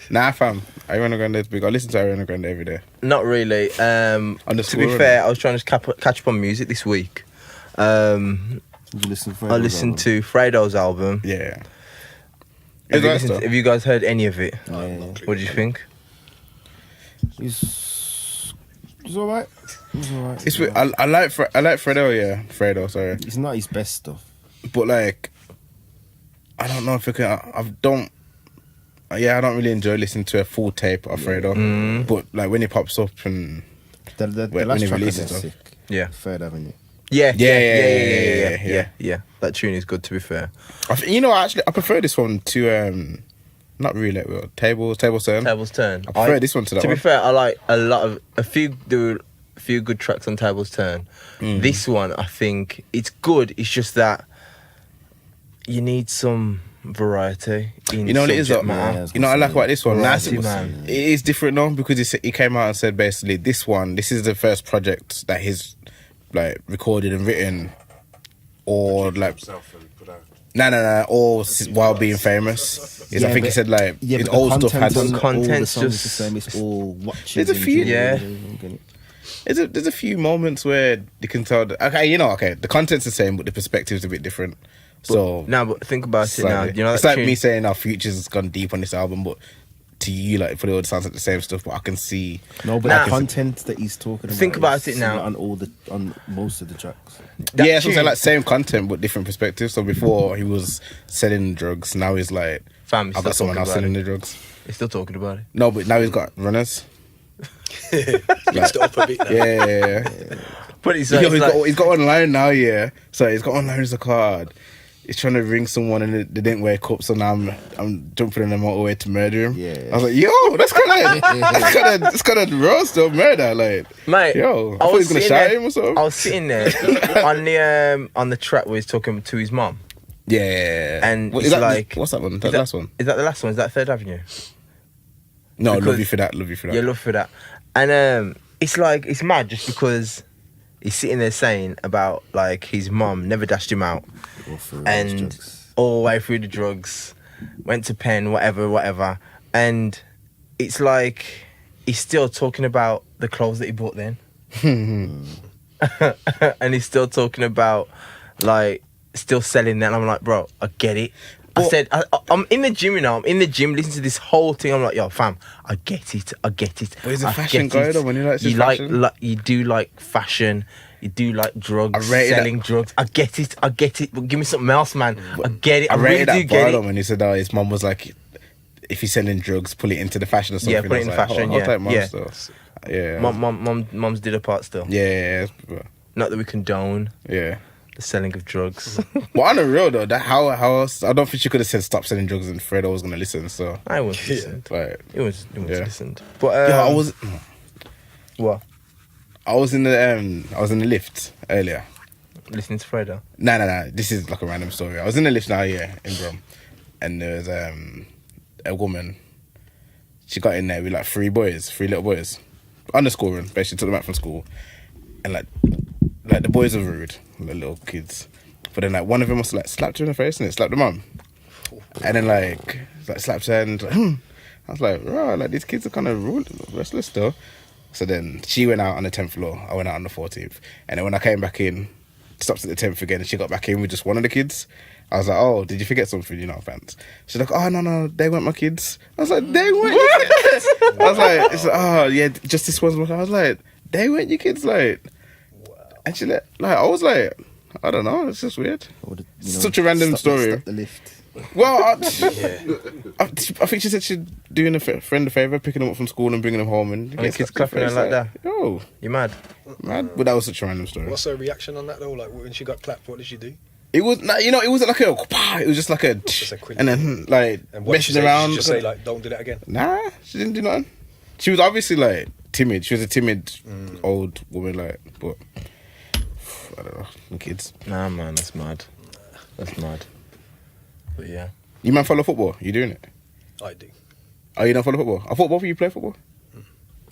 Nah, fam. Ariana Grande's big. I listen to Ariana Grande every day. Not really. To be fair, I was trying to catch up on music this week. Did you listen to I listened to Fredo's album. Yeah. Have you guys heard any of it? What do you think? It's alright. It's alright. It's I like Fredo. Yeah, Fredo. Sorry, It's not his best stuff. but like, I don't know if I can. I don't really enjoy listening to a full tape of Fredo. But like when it pops up and The when last he track releases is stuff. sick. Yeah. Third Avenue. Yeah. Yeah. That tune is good, to be fair. Actually, I prefer this one to not Roulette Wheel, Tables Turn. Tables Turn. I prefer this one to that To one. be fair, I like a few good tracks on Tables Turn. This one, I think it's good. It's just that you need some variety. In You know what it is, subject though? matter. You know what I like about this one? Variety, man. It is different though, because he came out and said basically this is the first project that he's like recorded and written, or like himself and put out. no, or while being famous. I think he said like his old stuff had. all the content's songs just- the same. It's all watching. There's a few- Yeah. There's a few moments where you can tell that, the content's the same, but the perspective's a bit different. So Now, but think about it now. slightly. You know, it's that like tune- me saying our Future's gone deep on this album, but to you, like, for the audience, sounds like the same stuff. But I can see. No, but Nah. the content that he's talking about. Think about is it now. similar on most of the tracks. that Yeah, so I'm tune- saying like same content but different perspectives. So before he was selling drugs, now he's like, Fam, he's I've got still someone talking else about selling it. the drugs. He's still talking about it. No, but now he's got runners. Mixed it up a bit now. Yeah. But it's Yo, like, he's got online now. Yeah, so he's got online as a card. He's trying to ring someone and they didn't wake up, so now I'm jumping on the motorway to murder him. Yeah. I was like, yo, that's kind of roast or murder, like, mate, yo, I thought he was gonna sitting shout there- him or something. I was sitting there on the track where he's talking to his mum. Yeah, And What, it's is that like- what's that one? Is That last one? Is that the last one? Is that Third Avenue? No, because- love you for that. Yeah, love for that. And it's like, it's mad just because he's sitting there saying about like his mum never dashed him out and all the way through the drugs, went to pen, whatever. And it's like he's still talking about the clothes that he bought then. And he's still talking about like still selling that. And I'm like, bro, I get it. I said, I'm in the gym, you know. I'm in the gym, listening to this whole thing. I'm like, yo, fam, I get it. But he's a I fashion get guy it. though, when he likes his you fashion. you do like fashion. You do like drugs, I rated selling drugs. I get it. But give me something else, man. I get it. I I really rated do that get bar though it. when he said that his mum was like, if he's selling drugs, pull it into the fashion or something. Yeah, put it in I was like, fashion, I'll yeah, take mum yeah. still. Yeah. Mum's did her part still. Yeah. Not that we condone Yeah. the the selling of drugs. But on the real though, that how else? I don't think she could have said stop selling drugs and Fredo was gonna listen. So I wouldn't listen. like, He was Yeah. listened. But yeah, I was what? I was in the lift earlier. Listening to Fredo. No. This is like a random story. I was in the lift now, yeah, in Brum, and there was a woman. She got in there with like three little boys, underscoring. Basically, took them out from school, and like the boys were rude, the little kids. But then like one of them was like slapped her in the face and it slapped the mum, and then like slapped her and I was like, right, like these kids are kind of rude, restless though. So then she went out on the 10th floor. I went out on the 14th, and then when I came back in, stopped at the 10th again, and she got back in with just one of the kids. I was like, oh, did you forget something? You know, fans. She's like, oh, no, they weren't my kids. I was like, they weren't your kids. I was like, it's like, oh, yeah, just this one's my. I was like, they weren't your kids, like. And she like, I was like, I don't know, it's just weird. Such a random story. Stop the lift. Well, I think she said she'd doing a friend a favour, picking them up from school and bringing them home. And the kids clapping her like that. Yo, You mad? mad. But that was such a random story. What's her reaction on that though? Like when she got clapped, what did she do? It was, it wasn't like a, it was just like a, Just a quick- and then like And what did she messing say? around. Did she just say like, don't do that again? Nah, she didn't do nothing. She was obviously like timid. She was a timid old woman, like, but I don't know, the kids. Nah, man, that's mad. That's mad. But yeah. You man follow football? You doing it? I do. Oh, you don't follow football? I thought both of you play football.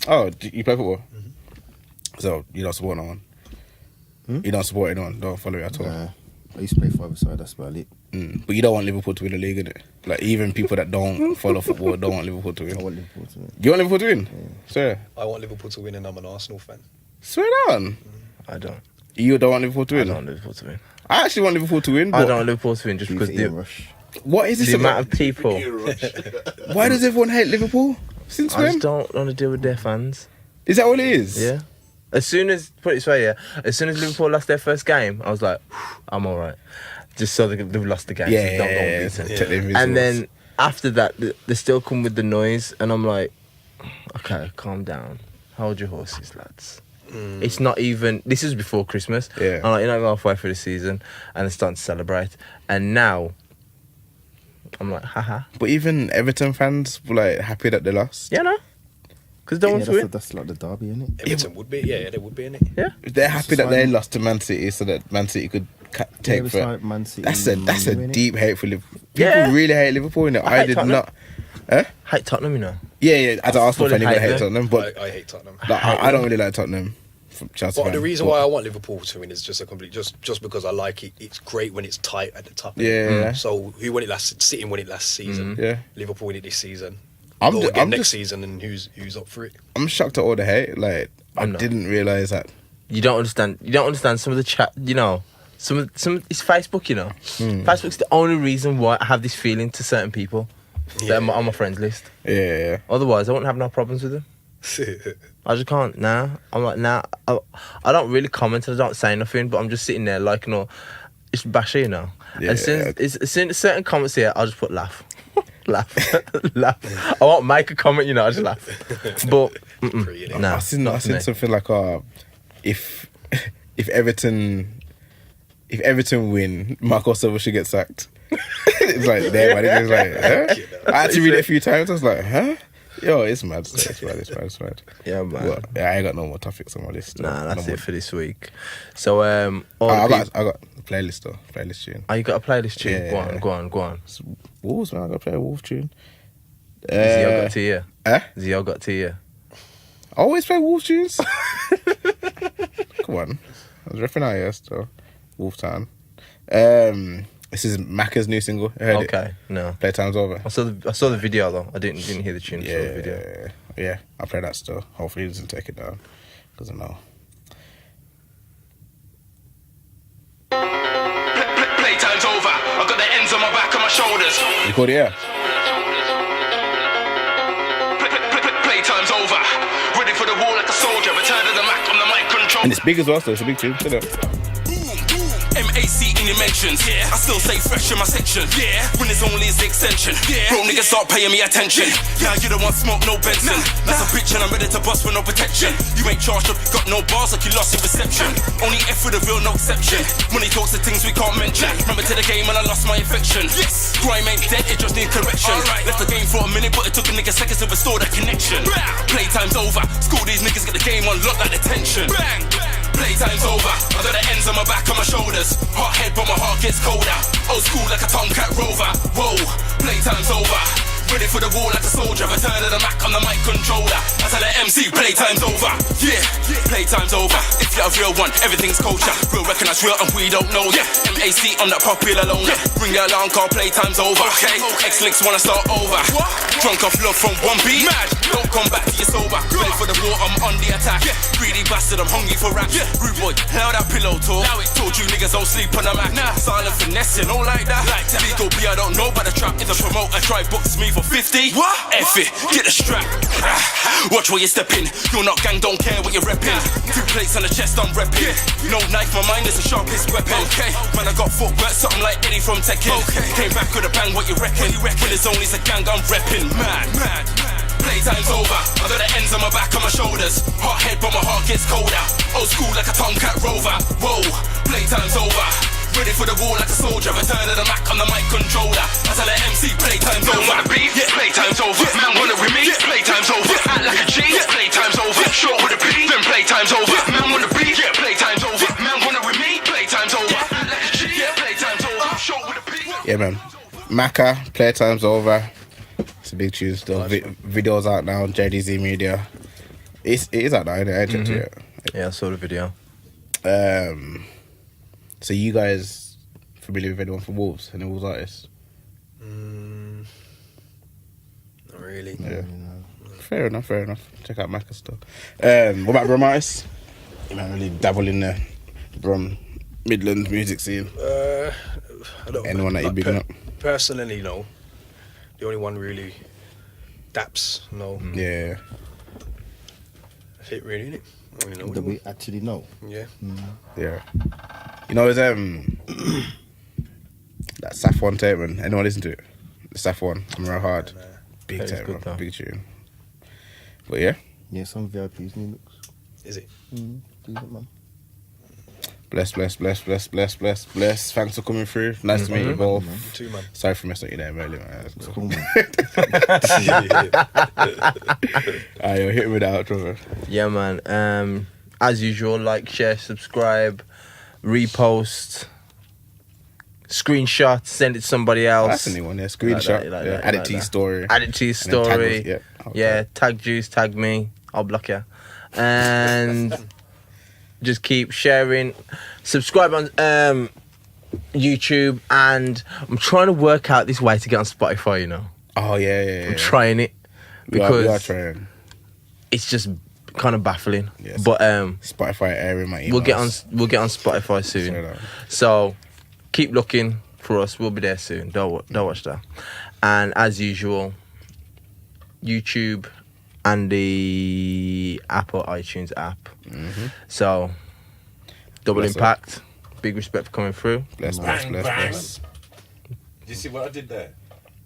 Oh, you play football? So you don't support no one? You don't support anyone? Don't follow it at all? Nah, I used to play 5-a-side, that's about it. But you don't want Liverpool to win the league, innit? Like, even people that don't follow football don't want Liverpool to I win. want Liverpool to win. You want Liverpool to win? Swear. I want Liverpool to win, and I'm an Arsenal fan. Swear down. I don't. You don't want Liverpool to I win? don't want Liverpool to win. I actually want Liverpool to win, I but don't want Liverpool to win just Do you because think Ian the Rush? what is this amount about? of people. Why does everyone hate Liverpool? Since I just when? don't want to deal with their fans. Is that what it is? Yeah. As soon as, put it this way, yeah, as soon as Liverpool lost their first game, I was like, I'm all right. Just so they've lost the game. Yeah, so don't go beat them. Check the invisibles. And then after that, they still come with the noise, and I'm like, okay, calm down. Hold your horses, lads. It's not even. This is before Christmas. Yeah. I'm like, you're not even halfway through the season, and they're starting to celebrate. And now, I'm like, haha. But even Everton fans were like happy that they lost. Yeah, no. Because they want to win. That's like the derby, isn't it? Everton would be, yeah, they would be in it. Yeah. They're happy that they lost to Man City so that Man City could take it's for. like Man City, That's a innit? deep hate for Liverpool. People Yeah. really hate Liverpool, innit? I I hate did Tottenham. not. Hate Tottenham, you know. Yeah. As an Arsenal fan, fully you're gonna hate hate them. Tottenham, but I hate Tottenham. like, I don't really like Tottenham. From Chelsea But fan, the reason but- why I want Liverpool to win is just just because I like it. It's great when it's tight at the top. Yeah. So who won it last? City won it last season. Yeah. Liverpool win it this season. I'm Go ju- again I'm next just- season, and who's up for it? I'm shocked at all the hate. Like I I'm not. didn't realize that. You don't understand. You don't understand some of the chat. You know, some it's Facebook. You know, Facebook's the only reason why I have this feeling to certain people that are on my friends list. Yeah. Otherwise, I wouldn't have no problems with them. I just can't. Nah, I'm like nah. I don't really comment. I don't say nothing, but I'm just sitting there like, you know, it's bashy, you know. Yeah. As soon as certain comments here, I'll just put laugh, laugh, laugh. I won't make a comment, you know. I just laugh. But Pretty, innit? nah, I seen not for me. something like if Everton win, Marco Silva should get sacked. It's like there, man. It's like, huh? I had to read it a few times. I was like, huh? Yo, it's mad. It's mad. Yeah, man. But, yeah, I ain't got no more topics on my list. Nah, that's no it for this week. So all I the got a playlist though. Playlist tune. Oh, you got a playlist tune? Yeah. Go on. It's Wolves, man. I got to play a Wolf tune. Zio got to you. Eh? Zio got to you. I always play Wolf tunes. Come on. I was repping out yesterday. Wolf Town. This is Macca's new single. You heard it? Okay, no. Playtime's over. I saw the video though. I didn't hear the tune. I saw the video. Yeah. I play that still. Hopefully he doesn't take it down. Doesn't know. Playtime's over. I got the ends on my back and my shoulders. You called it, yeah? Playtime's over. Ready for the war like a soldier. Return to the Mac on the mic control. And it's big as well, so it's a big tune. Sit up. MAC in your mentions. Yeah, I still stay fresh in my section. Yeah, winners only is the extension. Yeah, bro, niggas start paying me attention. Yeah, you don't want smoke, no Benson. That's a bitch and I'm ready to bust with no protection. You ain't charged up, you got no bars like you lost your reception. Only F with a real, no exception. Money talks the things we can't mention. Remember to the game and I lost my affection. Yes, crime ain't dead, it just need correction. Left the game for a minute, but it took a nigga seconds to restore that connection. Playtime's over, school these niggas get the game on lock like detention. Bang! Playtime's over, I got the ends on my back, on my shoulders. Hot head, but my heart gets colder. Old school like a Tomcat Rover. Whoa, playtime's over. Ready for the war like a soldier. Return of the Mac on the mic controller. I tell the MC, playtime's over. Yeah, playtime's over. If you're a real one, everything's culture. Real recognize real and we don't know ya. MAC on that popular loner. Bring the alarm call, playtime's over. Okay, X-Links wanna start over. Drunk off love from one beat. Mad, don't come back to your sober. Ready for the war, I'm on the attack. Greedy bastard, I'm hungry for rap. Rude boy, hell that pillow talk. Told you niggas don't sleep on the Mac. Silent finesse, you know like that. Legal B, I don't know about the trap. If the promoter try books me for 50, what? F it, get the strap. Watch where you're stepping. You're not gang, don't care what you're repping. 2 plates on the chest, I'm repping. No knife, my mind is the sharpest weapon. Okay, man, I got footwork, something like Eddie from Tekken. Came back with a bang, what you reckon? When it's only a gang, I'm repping. Mad. Playtime's over, I got the ends on my back, on my shoulders. Hot head, but my heart gets colder. Old school like a Tomcat Rover. Whoa, playtime's over. Ready for the war like a soldier. Return of the Mac on the mic controller. I tell the MC, playtime's over. Wanna beef? Yeah, playtime's over. Man wanna with me? Playtime's over. Act like a G? Playtime's over. Short with a P? Then playtime's over. Man wanna beef? Yeah, playtime's over. Man wanna with me? Playtime's over. Act like a G? Yeah, playtime's over. Short with a P? Yeah, man. Macca, Playtime's over. It's a big tune still. Video's out now on JDZ Media. It is out now, I ain't checked it yet. Yeah, I saw the video. So you guys familiar with anyone from Wolves? Any Wolves artists? Not really. Yeah. Fair enough. Check out Macca stuff. What about Brum artists? You don't really dabble in the Brum Midlands music scene. I don't Anyone that you're bigging up? Personally, no. The only one really, Daps, no. Yeah. That's it really, innit? I don't really know That we anyone. actually know. Yeah. Yeah. You know, there's that Saf one tape, man. Anyone listen to it? The Saf one. I'm real hard. Big That is tape, good, man. though. Big tune. But yeah. Yeah, some VIPs new looks. Is it? Decent, man. Bless. Thanks for coming through. Nice to meet you both. Two, man. Sorry for messing up your name earlier, man. That's cool. Cool, man. Yo, hit me with the outro, man. Yeah, man. As usual, like, share, subscribe, repost, screenshot, send it to somebody else. That's a new one, yeah. Screenshot. Like yeah. that, Add like it to your that. story. Add it to your And then tag story. us, yeah. Yeah, tag Juice, tag me. I'll block you. And just keep sharing. Subscribe on YouTube. And I'm trying to work out this way to get on Spotify, you know. Oh, yeah. I'm trying it. We Because are trying. it's just kind of baffling. Yes. But Spotify airing my emails. we'll get on Spotify soon. Sorry, no. So keep looking for us. We'll be there soon. Don't watch that. And as usual, YouTube and the Apple iTunes app. So double Bless impact. Big respect for coming through. Bless. Did you see what I did there?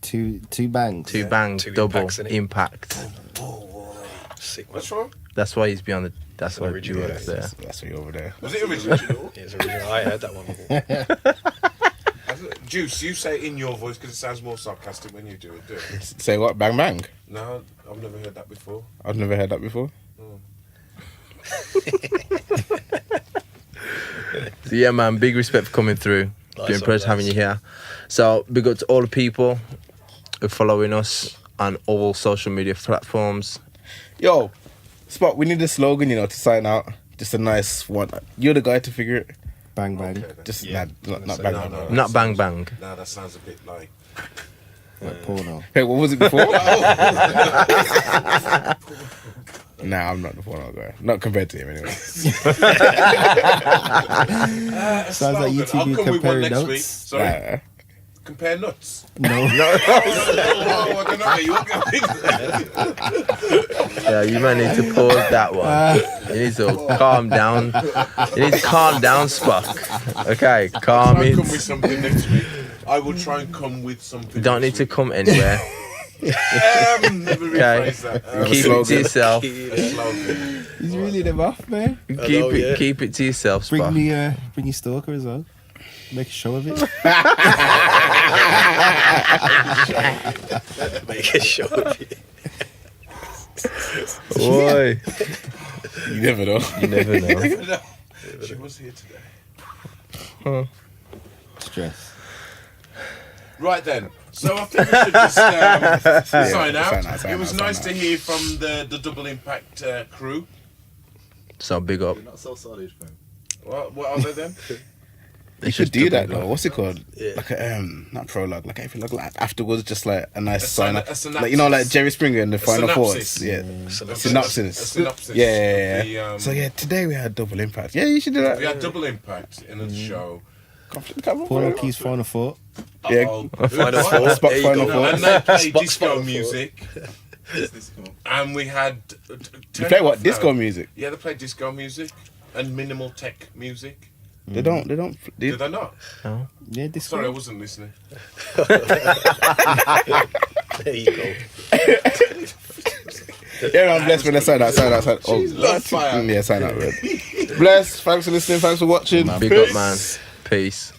Two bangs. Two bang, Two double impacts, innit? impact. Sick, man. What's wrong? That's why he's beyond the. That's why he original, works there. That's why you're over there. Was it original? Yeah, it's original. I heard that one before. Juice, you say it in your voice because it sounds more sarcastic when you do it, do it? Say what? Bang bang? No, I've never heard that before. I've never heard that before. So yeah, man, big respect for coming through. Nice Been impressed one, having you here. So big up to all the people who are following us on all social media platforms. Yo, Spot, we need a slogan, to sign out. Just a nice one. You're the guy to figure it. Bang bang. Okay, then. Just Yeah. not So bang no, bang. no. Not bang bang. No, that sounds a bit like... Like porno. Hey, what was it before? Nah, I'm not the porno guy. Not compared to him, anyway. Sounds like you two I'll be come with one comparing next week. notes. Sorry. Compare nuts. No. Oh, I don't know. You won't get Yeah, you might need to pause that one. You need to calm down. You need to calm down, Spock. Okay, calm Try it. and come with something next week. I will try and come with something. You don't need next to week. come anywhere. Never rephrase that. Keep it to yourself. A slogan. He's really them off, man. Keep it to yourself, Bring Spock. me, bring your stalker as well. Make a show of it. Make a show of it. Boy, You never know. you never know. No, she was here today. Stress. Right then. So I think we should just sign out. It was nice to hear from the Double Impact crew. So big up. You're not so solid, man. What are they then? You should do that though. What's it called? Yeah. Like a not prologue. Like if you look like afterwards, just like a nice A sign up. synopsis. Like you know, like Jerry Springer in the final synopsis. thoughts. Yeah. Synopsis. Synopsis. A synopsis. Yeah. of the, So yeah, today we had Double Impact. Yeah, you should do that. We had Double Impact in the show. Paul O'Keefe's final thought. Yeah. Final four. Spock There you final go. four. And they played Spock's disco final music. Business, come on. And we had. You play what? Disco music. Yeah, they played disco music and minimal tech music. They don't. Did they not? Yeah, this Sorry, I wasn't listening. There you go. Yeah, I'm blessed when I sign out. Oh, Love fire. yeah, sign out, man. Bless. Thanks for listening. Thanks for watching. Big up, man. Peace.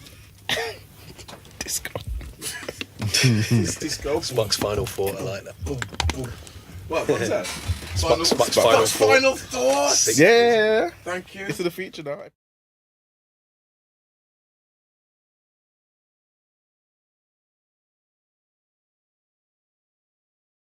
Disco. It's disco. Spock's final thought. I like that. What's that? Spock's final thought. Final thought. Yeah. Thank you. This is the feature now.